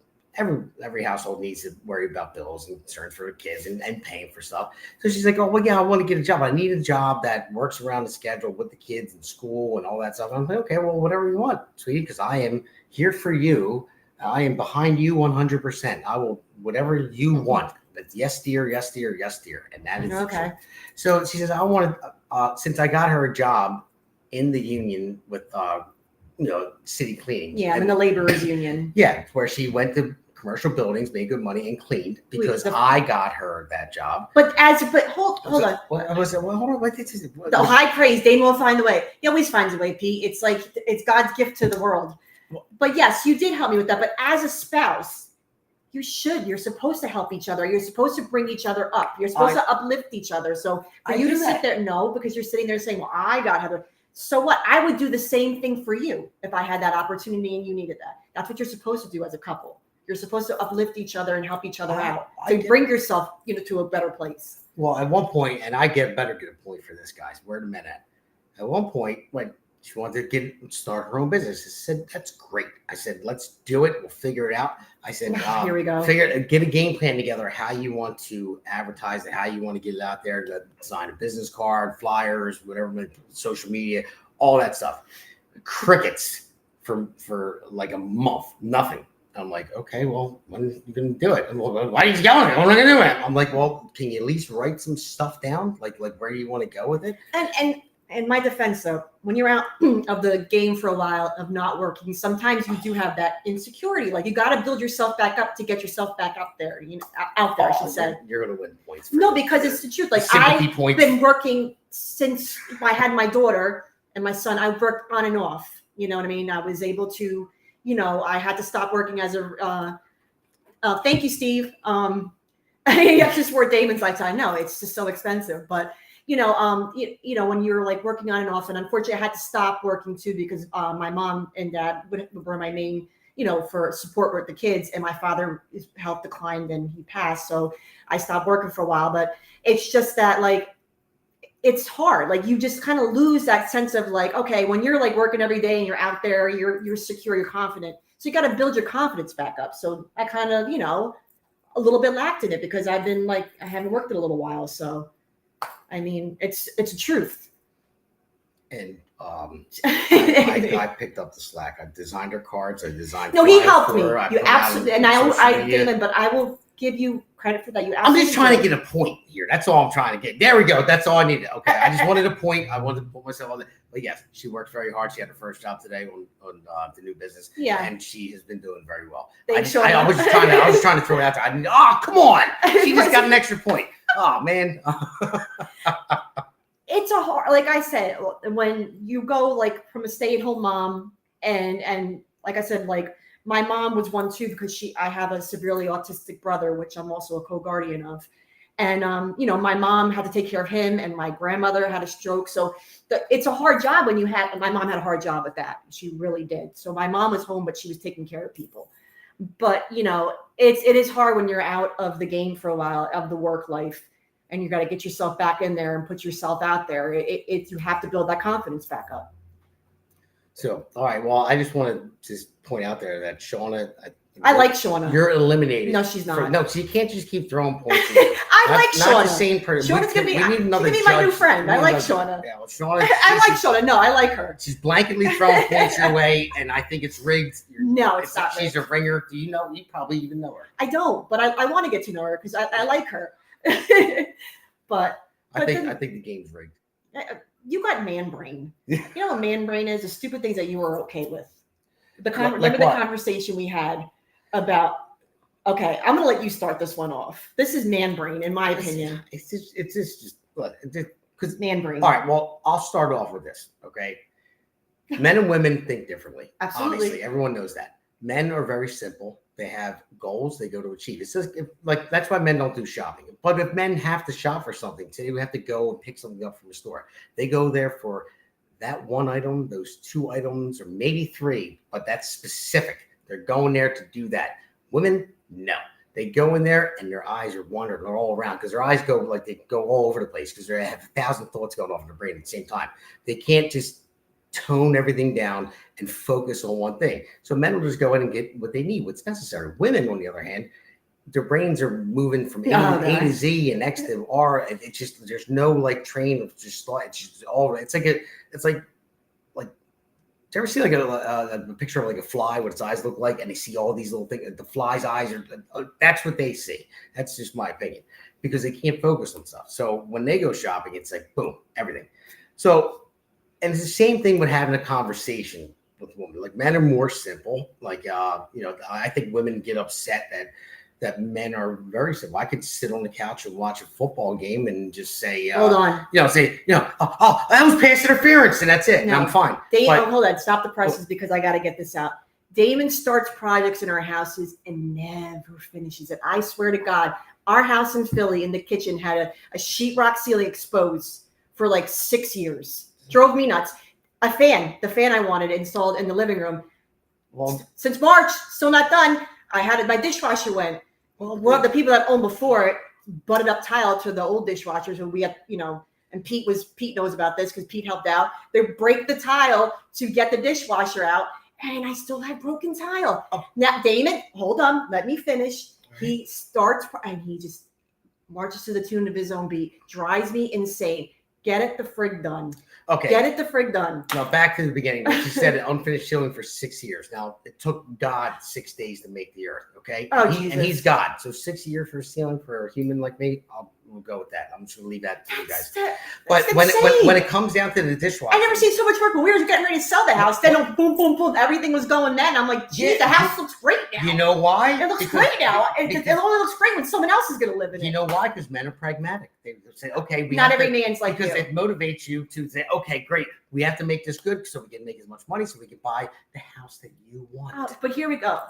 every household needs to worry about bills and concerns for the kids and paying for stuff. So she's like, oh, well, yeah, I want to get a job. I need a job that works around the schedule with the kids and school and all that stuff. I'm like, okay, well, whatever you want, sweetie, because I am here for you. I am behind you 100%. I will, whatever you want. That's yes, dear, yes, dear, yes, dear. And that is okay. So she says, I want to, since I got her a job in the union with, city cleaning. Yeah, in the laborers union. Yeah, where she went to commercial buildings, made good money, and cleaned because I got her that job. But hold on. What was it? Well, hold on. The high praise, Damon will find a way. He always finds a way, Pete. It's like it's God's gift to the world. But yes, you did help me with that. But as a spouse, you're supposed to help each other. You're supposed to bring each other up. You're supposed to uplift each other. So for you to sit there, no, because you're sitting there saying, well, I got Heather. So what? I would do the same thing for you if I had that opportunity and you needed that. That's what you're supposed to do as a couple. You're supposed to uplift each other and help each other out. So bring yourself, to a better place. Well, at one point, and I better get a point for this, guys. Where the men at? At one point, when she wanted to start her own business, I said, that's great. I said, let's do it. We'll figure it out. I said, here we go. Get a game plan together, how you want to advertise it, how you want to get it out there, design a business card, flyers, whatever, social media, all that stuff. Crickets for like a month, nothing. I'm like, okay, well, when are you going to do it? Well, why are you yelling? When am I going to do it? I'm like, well, can you at least write some stuff down? Like where do you want to go with it? And in my defense, though, when you're out of the game for a while of not working, sometimes you do have that insecurity. Like you got to build yourself back up to get yourself back up there, out there, I should say. You're going to win points. No, because it's the truth. Like I've been working since I had my daughter and my son. I worked on and off. You know what I mean? I was able to, I had to stop working as a, thank you, Steve. I just wore Damon's lifetime. No, it's just so expensive. But, when you're like working on and off, and unfortunately I had to stop working too, because my mom and dad were my main, for support with the kids, and my father health declined and he passed. So I stopped working for a while, but it's just that like, it's hard. Like you just kind of lose that sense of like, okay, when you're like working every day and you're out there, you're secure, you're confident. So you got to build your confidence back up. So I kind of, a little bit lacked in it because I haven't worked in a little while. So, I mean, it's a truth. And I picked up the slack. I designed her cards. I designed. No, he helped me. You absolutely, and Damon, but I will give you credit for that. I'm just trying to get a point here. That's all I'm trying to get. There we go. That's all I needed. Okay, I just wanted a point. I wanted to put myself on it. But yes, she worked very hard. She had her first job today on the new business. Yeah, and she has been doing very well. I was just trying to throw it out there. Come on, she just got an extra point. Oh man. It's a hard, like I said, when you go like from a stay-at-home mom and like I said, like my mom was one too, because I have a severely autistic brother, which I'm also a co-guardian of. And, my mom had to take care of him, and my grandmother had a stroke. So it's a hard job my mom had a hard job with that. She really did. So my mom was home, but she was taking care of people. But it is hard when you're out of the game for a while, of the work life, and you got to get yourself back in there and put yourself out there. You have to build that confidence back up. So, all right. Well, I just want to just point out there that Shauna, I like Shauna. You're eliminated. No, she's not. No, so you can't just keep throwing points. I like Shauna. Not the same person. Shauna's gonna be my new friend. I like Shauna. Yeah, well, Shauna. I like Shauna. No, I like her. She's blanketly throwing points your way, and I think it's rigged. No, it's not. She's a ringer. Do you know? You probably even know her. I don't, but I want to get to know her because I like her. but I think the game's rigged. You got man brain. You know what man brain is? The stupid things that you were okay with. The conversation we had about. Okay, I'm gonna let you start this one off. This is man brain, in my opinion. It's just because man brain. All right, well, I'll start off with this. Okay, men and women think differently. Absolutely, obviously, everyone knows that. Men are very simple. They have goals they go to achieve. It's just that's why men don't do shopping. But if men have to shop for something, say we have to go and pick something up from a store, they go there for that one item, those 2 items, or maybe 3. But that's specific. They're going there to do that. Women, no. They go in there and their eyes are wandering. They're all around because their eyes they go all over the place because they have 1,000 thoughts going off in their brain at the same time. They can't just tone everything down and focus on one thing. So men will just go in and get what they need, what's necessary. Women, on the other hand, their brains are moving from A to Z and X to R. It's just there's no train of just thought. It's just all. It's like. Do you ever see a picture of a fly, what its eyes look like, and they see all these little things? The fly's eyes that's what they see. That's just my opinion because they can't focus on stuff. So when they go shopping, it's like, boom, everything. So, and it's the same thing with having a conversation with women. Men are more simple. I think women get upset that men are very simple. I could sit on the couch and watch a football game and just say, hold on. Oh, that was pass interference, and that's it. No, and I'm fine. Hold on. Stop the presses because I got to get this out. Damon starts projects in our houses and never finishes it. I swear to God, our house in Philly in the kitchen had a sheetrock ceiling exposed for 6 years. Drove me nuts. The fan I wanted installed in the living room. Well, since March, still not done. I had it. My dishwasher went. One of the people that owned before it butted up tile to the old dishwashers, and we had, and Pete knows about this because Pete helped out. They break the tile to get the dishwasher out, and I still have broken tile. Oh. Now, Damon, hold on, let me finish. Right. He starts and he just marches to the tune of his own beat, drives me insane. Get it the frig done. Okay. Get it the frig done. Now back to the beginning. She said it unfinished ceiling for 6 years. Now it took God 6 days to make the earth. Okay. Oh, and he's God. So 6 years for a ceiling for a human like me, we'll go with that. I'm just gonna leave that to you guys. But when it comes down to the dishwasher, I never seen so much work when we were getting ready to sell the house. Then boom, boom, boom, everything was going. Then I'm like, geez, the house looks great now. You know why? It looks great now. It only looks great when someone else is gonna live in it. You know why? Because men are pragmatic. They say, okay, not every man's like because it motivates you to say, okay, great, we have to make this good so we can make as much money so we can buy the house that you want. But here we go.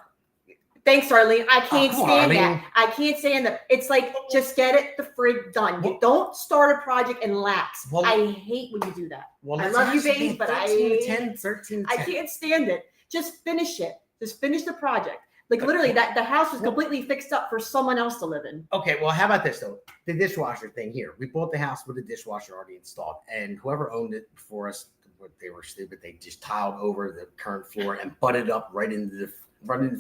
Thanks, Arlene. I can't stand that. I can't stand that. It's like, just get it the frig done. You don't start a project and lax. I hate when you do that. I love you, babies, but 13, I can't stand it. Just finish it. Just finish the project. Literally, that the house was completely fixed up for someone else to live in. Okay, well, how about this, though? The dishwasher thing here. We bought the house with a dishwasher already installed, and whoever owned it before us, they were stupid. They just tiled over the current floor and butted up right into the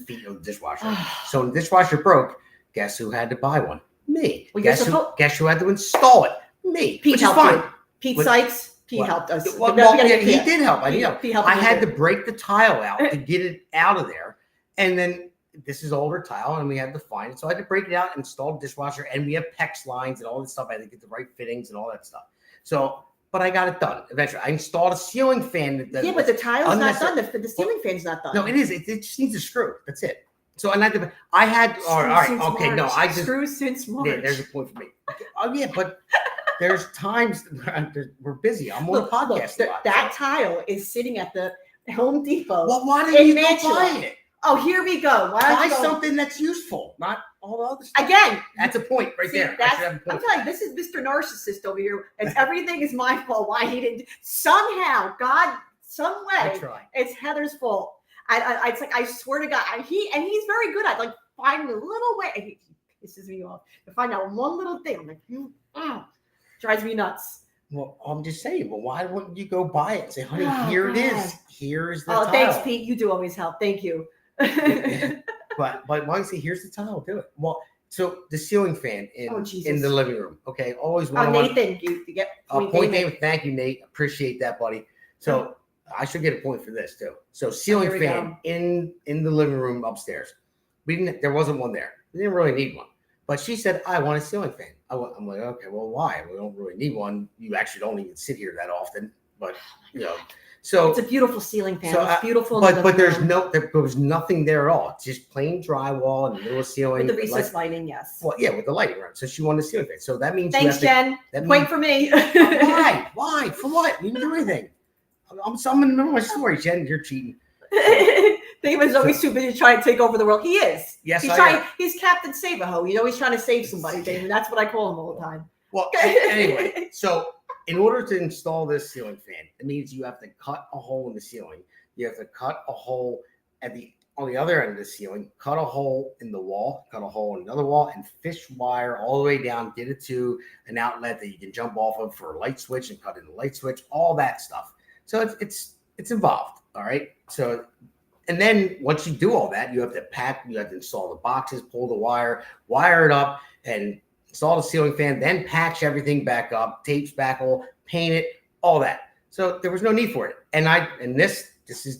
feet of the dishwasher. So when the dishwasher broke, guess who had to buy one? Me. Well, guess who had to install it? Me. Pete helped. Pete Sykes. He helped us. Well, he did help. I had to break the tile out to get it out of there, and then this is older tile, and we had to find it. So I had to break it out, install the dishwasher, and we have PEX lines and all this stuff. I had to get the right fittings and all that stuff. So, but I got it done eventually. I installed a ceiling fan. But the tile's not done. The ceiling fan's not done. No, it is. It just needs a screw. That's it. So, and I had. All right. Okay. No, I just screw since March. Yeah, there's a point for me. Oh yeah, but there's times we're busy. I'm on a podcast. That tile is sitting at the Home Depot. Well, why didn't you go buy it? Oh, here we go. Buy something that's useful, not all the other stuff. Again, that's a point right there. I'm telling you, this is Mr. Narcissist over here, and everything is my fault. Why he didn't? Somehow, God, some way, it's Heather's fault. It's like I swear to God, he's very good at like finding a little way. He pisses me off to find out one little thing. I'm like, drives me nuts. Well, I'm just saying. Well, why wouldn't you go buy it and say, "Honey, here it is. Here's the tile." Thanks, Pete. You do always help. Thank you. but why don't you say, "Here's the tile. Do it." Well, so the ceiling fan in the living room. Okay, always one. Nathan, you get point Damon. Thank you, Nate. Appreciate that, buddy. So I should get a point for this too. So ceiling fan in the living room upstairs. There wasn't one there. We didn't really need one. But she said, I want a ceiling fan. I'm like, okay, well, why? We don't really need one. You actually don't even sit here that often. But, so. It's a beautiful ceiling fan. So, it's beautiful. But there was nothing there at all. It's just plain drywall in the middle of ceiling. With the recessed lighting, yes. Well, yeah, with the lighting, right? So she wanted a ceiling fan. So that means. Thanks, Jen. Point for me. Why? Why? For what? We didn't do anything. I'm in the middle of my story, Jen. You're cheating. David's always too busy trying to take over the world. He is. Yes, he's Captain Save-A-Ho. He's trying to save somebody, David. That's what I call him all the time. Well, anyway, so in order to install this ceiling fan, it means you have to cut a hole in the ceiling. You have to cut a hole on the other end of the ceiling, cut a hole in the wall, cut a hole in another wall, and fish wire all the way down, get it to an outlet that you can jump off of for a light switch and cut in a light switch, all that stuff. So it's involved, all right? So, and then once you do all that, you have to install the boxes, pull the wire it up, and install the ceiling fan, then patch everything back up, tapes back all, paint it, all that. So there was no need for it. And this was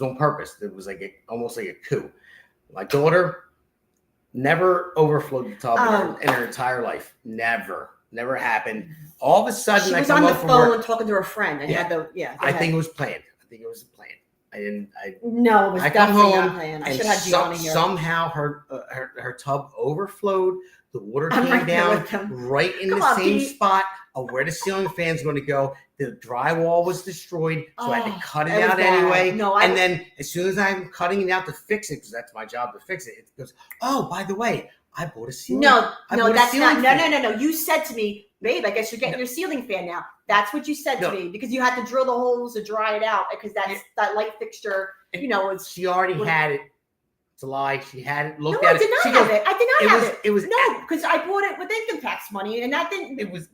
on purpose. It was like almost like a coup. My daughter never overflowed the tub in her entire life. Never happened. All of a sudden, she was on the phone talking to her friend, and I think it was planned. No, it was definitely not planned. I should have Gianna here. Somehow her tub overflowed. The water came down right in the same spot of where the ceiling fan's going to go. The drywall was destroyed, so I had to cut it out anyway. And then as soon as I'm cutting it out to fix it, because that's my job to fix it, it goes, oh, by the way, I bought a ceiling. No, you said to me, babe, I guess you're getting your ceiling fan now. That's what you said to me, because you had to drill the holes to dry it out, because that light fixture, she already had it. It's a lie. She had it. Looked at it. I did not have it. I did not have it. It was because I bought it with income tax money, and that didn't. It was.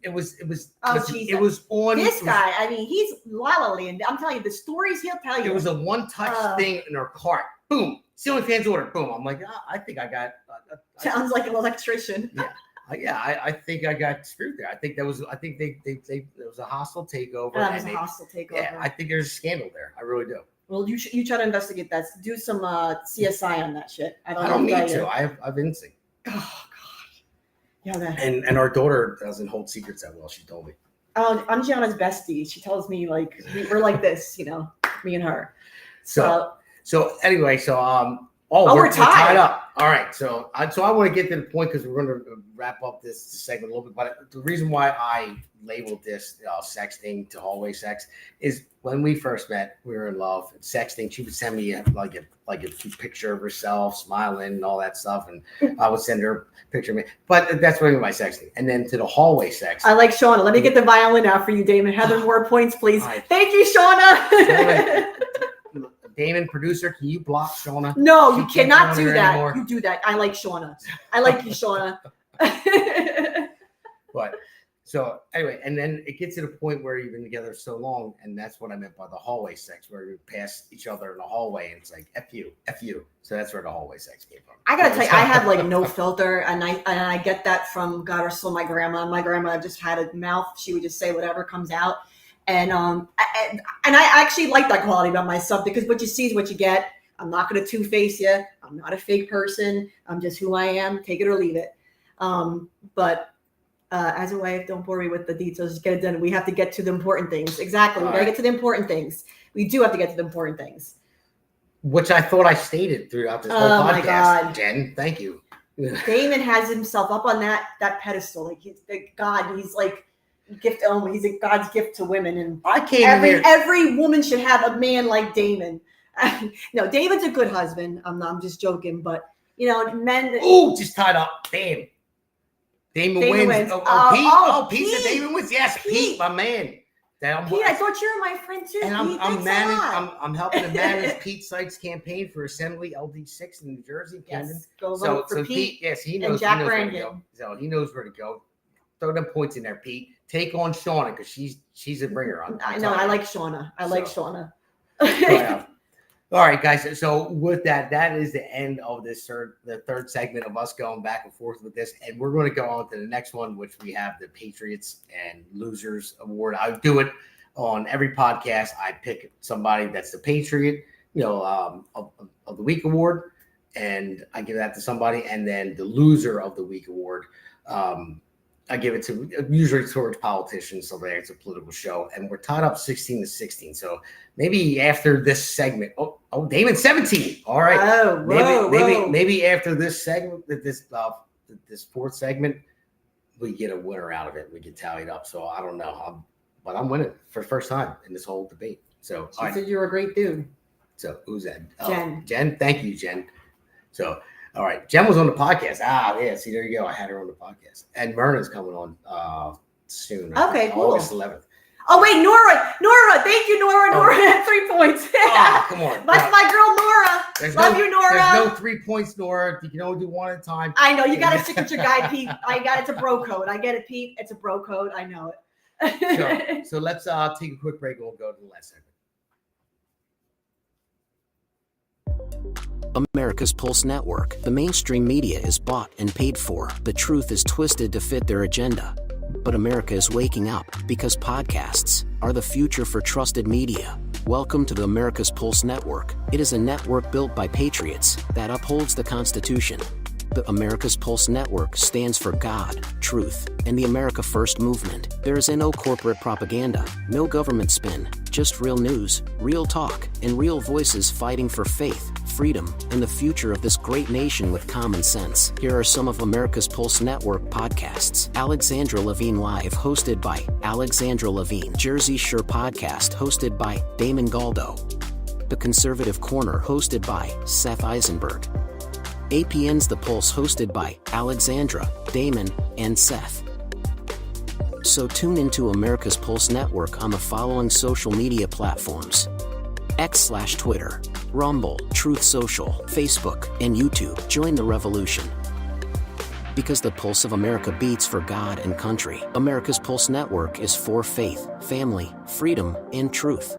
Oh, Jesus. It was on this guy. I mean, he's la la land. I'm telling you, the stories he'll tell you. It was a one-touch thing in her cart. Boom. Ceiling fan's ordered. Boom. I'm like, I think I got. Sounds like an electrician. Yeah. I think I got screwed there. I think there was a hostile takeover. That was a hostile takeover. Yeah, I think there's a scandal there. I really do. Well, you try to investigate that. Do some CSI on that shit. I don't need to. I have instinct. Oh God. Yeah. And our daughter doesn't hold secrets that well. She told me. Oh, I'm Gianna's bestie. She tells me like we're like this, me and her. So anyway, we're tied up. All right, so I want to get to the point, because we're going to wrap up this segment a little bit. But the reason why I labeled this sexting to hallway sex is when we first met, we were in love. And sexting, she would send me a picture of herself smiling and all that stuff, and I would send her a picture of me. But that's what I mean by sexting. And then to the hallway sex, I like Shauna. Let me get the violin out for you, Damon. Heather, more points, please. Right. Thank you, Shauna. Damon, producer, can you block Shauna? No, you cannot do that. Anymore. You do that. I like Shauna. I like you, Shauna. But so anyway, and then it gets to the point where you've been together so long, and that's what I meant by the hallway sex, where you pass each other in the hallway, and it's like F you. So that's where the hallway sex came from. I gotta tell you, I have like no filter, and I get that from God or so my grandma. My grandma just had a mouth; she would just say whatever comes out. And I actually like that quality about myself, because what you see is what you get. I'm not going to two-face you. I'm not a fake person. I'm just who I am. Take it or leave it. But as a wife, don't bore me with the details. Just get it done. We have to get to the important things. Exactly. We got to get to the important things. We do have to get to the important things. Which I thought I stated throughout this whole podcast. My God. Jen, thank you. Damon has himself up on that pedestal. Like he's God. He's like gift. He's a God's gift to women, and every woman should have a man like Damon. No, Damon's a good husband. I'm just joking, but men. Oh, just tied up. Damon wins. Pete. Pete said Damon wins. Yes, Pete, my man. Pete, I thought you were my friend too. And Pete, I'm helping to manage Pete Sykes' campaign for Assembly LD6 in New Jersey, Camden. Yes, go vote for Pete. Yes, he knows. Jack he knows where to Brandon. go. So he knows where to go. Throw them points in there, Pete. Take on Shauna because she's a bringer. I know. I like Shauna. Like Shauna. All right, guys. So with that is the end of the third segment of us going back and forth with this, and we're going to go on to the next one, which we have the Patriots and Losers Award. I do it on every podcast. I pick somebody that's the Patriot, of the Week award, and I give that to somebody, and then the Loser of the Week award. I give it to usually towards politicians, so it's a political show, and we're tied up 16-16. So maybe after this segment, Damon 17. All right, maybe after this segment, this fourth segment, we get a winner out of it. We get tallied up. So I don't know, but I'm winning for the first time in this whole debate. So she said you're a great dude. So who's that? Jen. Thank you, Jen. So. All right, Jen was on the podcast. Yeah, see, there you go. I had her on the podcast. And Myrna's coming on soon. Okay, cool. August 11th. Oh, wait, Nora. Thank you, Nora. Nora had 3 points. Come on. That's my girl, Nora. Love you, Nora. There's no 3 points, Nora. You can only do one at a time. I know. You got to stick with your guy, Pete. I got it's a bro code. I get it, Pete. It's a bro code. I know it. So let's take a quick break and we'll go to the last segment. America's Pulse Network. The mainstream media is bought and paid for. The truth is twisted to fit their agenda. But America is waking up because podcasts are the future for trusted media. Welcome to the America's Pulse Network. It is a network built by patriots that upholds the Constitution. The America's Pulse Network stands for God, truth, and the America First movement. There is no corporate propaganda, no government spin, just real news, real talk, and real voices fighting for faith, freedom, and the future of this great nation with common sense. Here are some of America's Pulse Network podcasts. Alexandra Levine Live, hosted by Alexandra Levine. Jersey Shore Podcast, hosted by Damon Galdo. The Conservative Corner, hosted by Seth Eisenberg. APN's The Pulse, hosted by Alexandra, Damon, and Seth. So tune into America's Pulse Network on the following social media platforms: X/Twitter, Rumble, Truth Social, Facebook, and YouTube. Join the revolution. Because the pulse of America beats for God and country. America's Pulse Network is for faith, family, freedom, and truth.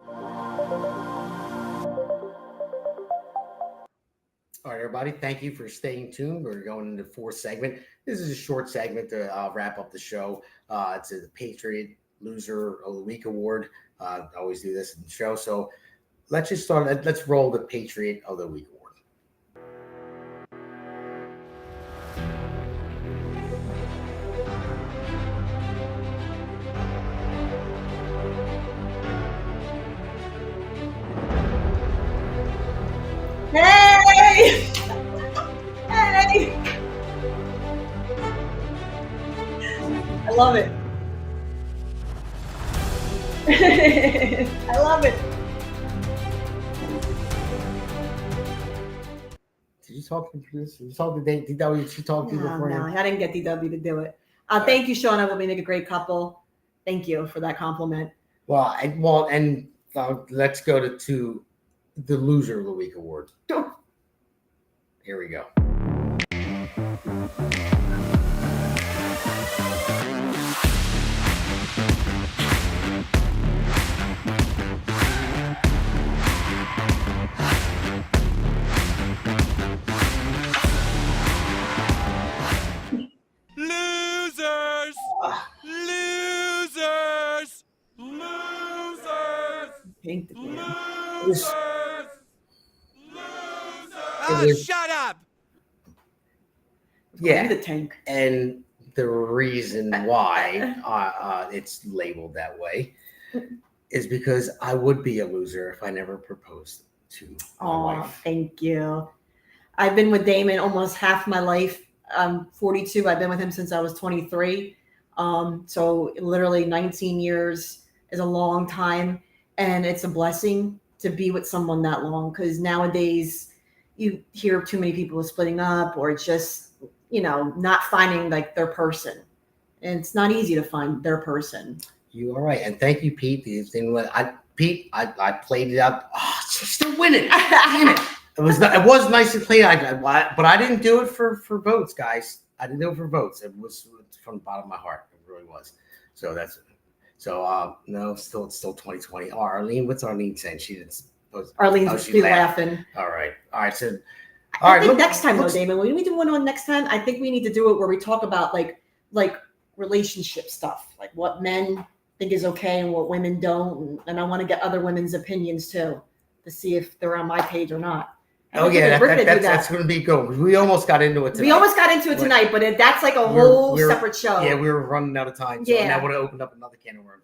All right, everybody, thank you for staying tuned. We're going into the fourth segment. This is a short segment to wrap up the show. It's the Patriot Loser of the Week Award. I always do this in the show. So let's just start. Let's roll the Patriot of the Week Award. Hey! Hey! I love it. I love it. Did you talk to this? Did you talk to DW? She talked to you before? No, I didn't get DW to do it. Thank you, Shauna. We'll make a great couple. Thank you for that compliment. And let's go to the Loser of the Week Award. Here we go. Losers! Losers! Losers! Pink Losers! Shut up! Yeah, the tank. And the reason why it's labeled that way is because I would be a loser if I never proposed to my wife. Thank you. I've been with Damon almost half my life. I'm 42. I've been with him since I was 23. So literally 19 years is a long time, and it's a blessing to be with someone that long, because nowadays you hear too many people splitting up, or just, not finding like their person. And it's not easy to find their person. You are right, and thank you, Pete. Pete, I played it out. Oh, she's still winning. Damn it! It was nice to play. But I didn't do it for votes, guys. I didn't do it for votes. It was from the bottom of my heart. It really was. So that's no, still 2020. Oh, Arlene, what's Arlene saying? She didn't. Arlene's she's laughing. All right. So. I think next time, though, Damon, when we do one on next time, I think we need to do it where we talk about like relationship stuff, like what men think is okay and what women don't, and I want to get other women's opinions too to see if they're on my page or not. That's going to be good. We almost got into it tonight. But that's like a whole separate show. Yeah, we were running out of time. So that would have opened up another can of worms.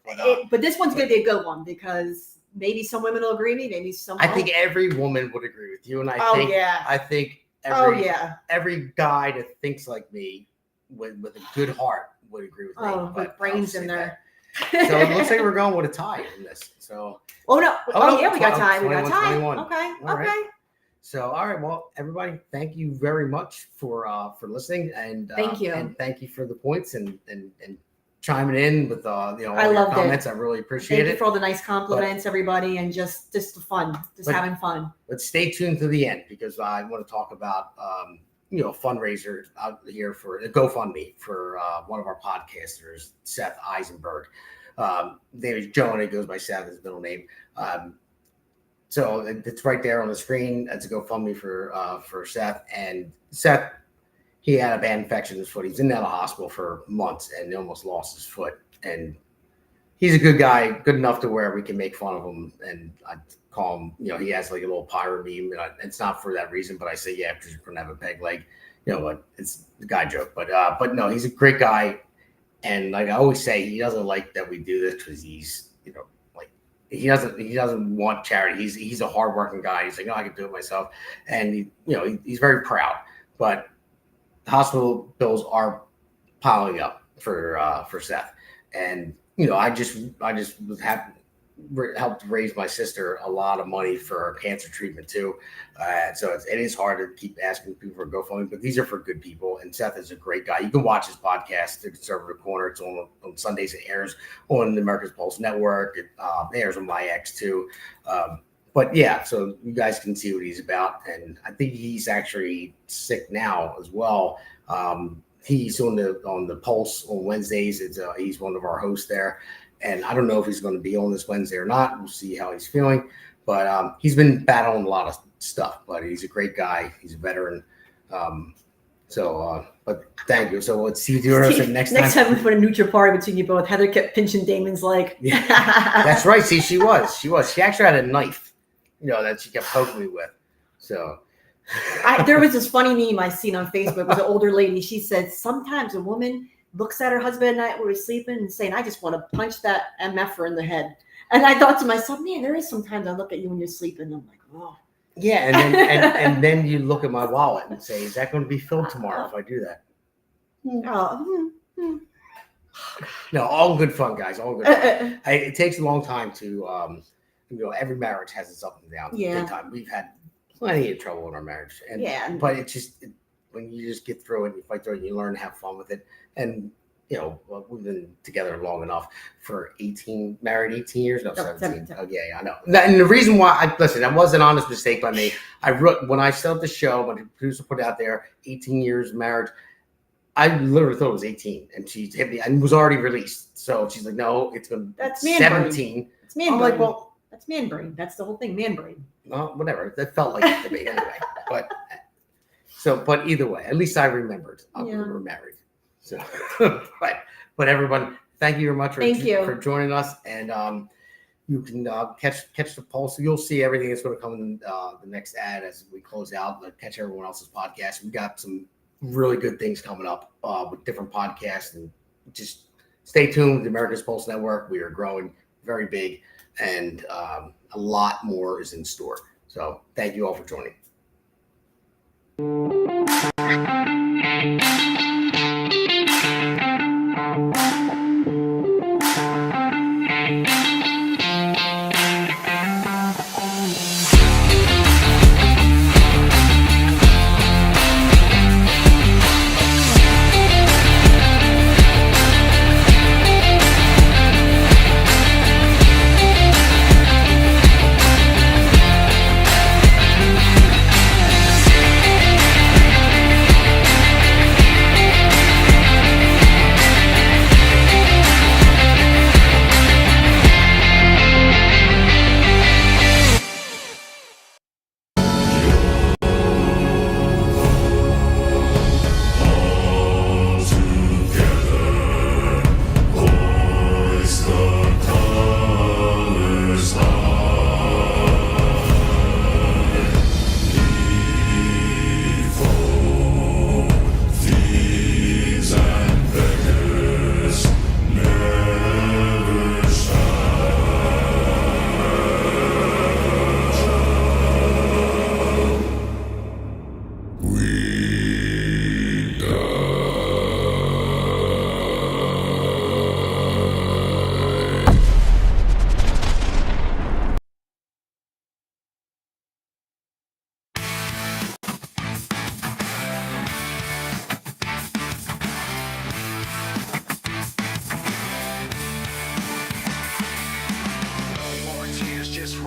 But this one's going to be a good one because maybe some women will agree with me, maybe some won't. I think every woman would agree with you, and I think every guy that thinks like me with a good heart would agree with me. But brains in there. So it looks like we're going with a tie in this. So. We got time. 21, We got time. 21. Okay. All right. So, all right. Well, everybody, thank you very much for listening, and thank you, and thank you for the points and chiming in with all your comments. I really appreciate it. Thank you for all the nice compliments, everybody, and just the fun, having fun. But stay tuned to the end because I want to talk about a fundraiser out here for a GoFundMe for one of our podcasters, Seth Eisenberg. Name is Joe, and it goes by Seth, his middle name. So it's right there on the screen. That's a GoFundMe for Seth. And Seth, he had a bad infection in his foot. He's in and out of the hospital for months, and he almost lost his foot. And he's a good guy, good enough to where we can make fun of him. And I call him, he has like a little pyro meme. And it's not for that reason, but I say, yeah, because you're going to have a peg leg. But it's the guy joke. But no, he's a great guy. And like I always say, he doesn't like that we do this because he's, he doesn't want charity. He's a hardworking guy. He's like, no, I can do it myself. And he's very proud. But hospital bills are piling up for Seth. And I just helped raise my sister a lot of money for her cancer treatment too. So it is hard to keep asking people for GoFundMe, but these are for good people. And Seth is a great guy. You can watch his podcast, The Conservative Corner. It's on Sundays. It airs on the America's Pulse Network. It airs on my X too. But yeah, so you guys can see what he's about. And I think he's actually sick now as well. He's on the Pulse on Wednesdays. He's one of our hosts there. And I don't know if he's going to be on this Wednesday or not. We'll see how he's feeling. But he's been battling a lot of stuff. But he's a great guy. He's a veteran. But thank you. So let's see you next time. Next time we put a neutral party between you both. Heather kept pinching Damon's leg. Yeah, that's right. See, she was. She actually had a knife, that she kept poking me with. So. There was this funny meme I seen on Facebook. It was an older lady. She said, sometimes a woman looks at her husband at night when we're sleeping and saying, I just want to punch that MFer in the head. And I thought to myself, man, there is sometimes I look at you when you're sleeping and I'm like, oh. Yeah, and then you look at my wallet and say, is that going to be filled tomorrow if I do that? No, all good fun, guys. All good fun. It takes a long time to, every marriage has its up and down. Yeah. Big time. We've had plenty of trouble in our marriage. But it's just, when you just get through it, you fight through it, you learn to have fun with it. And, we've been together long enough for 18 years. No, 17. Oh, yeah, I know. And the reason why, that was an honest mistake by me. When I set up the show, when the producer put it out there, 18 years of marriage, I literally thought it was 18. And she hit me and was already released. So she's like, no, it's going to be 17. It's man brain. Like, well, that's man brain. That's the whole thing, man brain. Well, whatever. That felt like it to me anyway. But either way, at least I remembered. We were married. So, but everyone, thank you very much for joining us. And you can catch the pulse. You'll see everything that's going to come in the next ad as we close out. Catch everyone else's podcast. We've got some really good things coming up with different podcasts. And just stay tuned with the America's Pulse Network. We are growing very big, and a lot more is in store. So thank you all for joining.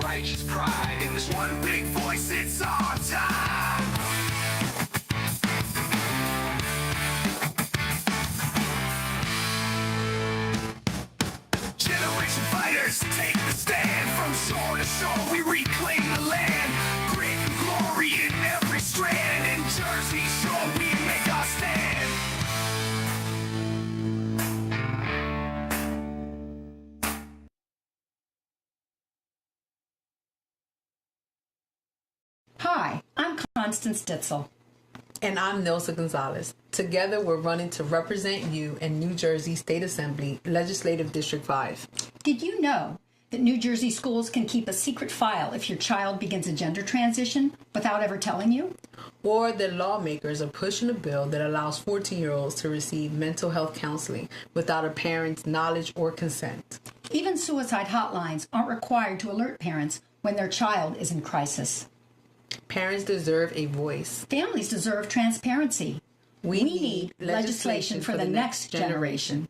righteous pride. In this one big voice, it's our time. Generation fighters take the stand. From shore to shore, we reclaim the land. Grit and glory in every strand. In Jersey Shore, we make our stand. Hi, I'm Constance Ditzel. And I'm Nilsa Gonzalez. Together, we're running to represent you in New Jersey State Assembly, Legislative District 5. Did you know that New Jersey schools can keep a secret file if your child begins a gender transition without ever telling you? Or that lawmakers are pushing a bill that allows 14-year-olds to receive mental health counseling without a parent's knowledge or consent. Even suicide hotlines aren't required to alert parents when their child is in crisis. Parents deserve a voice. Families deserve transparency. We need legislation for the next generation.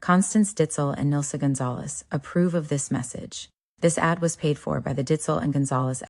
Constance Ditzel and Nilsa Gonzalez approve of this message. This ad was paid for by the Ditzel and Gonzalez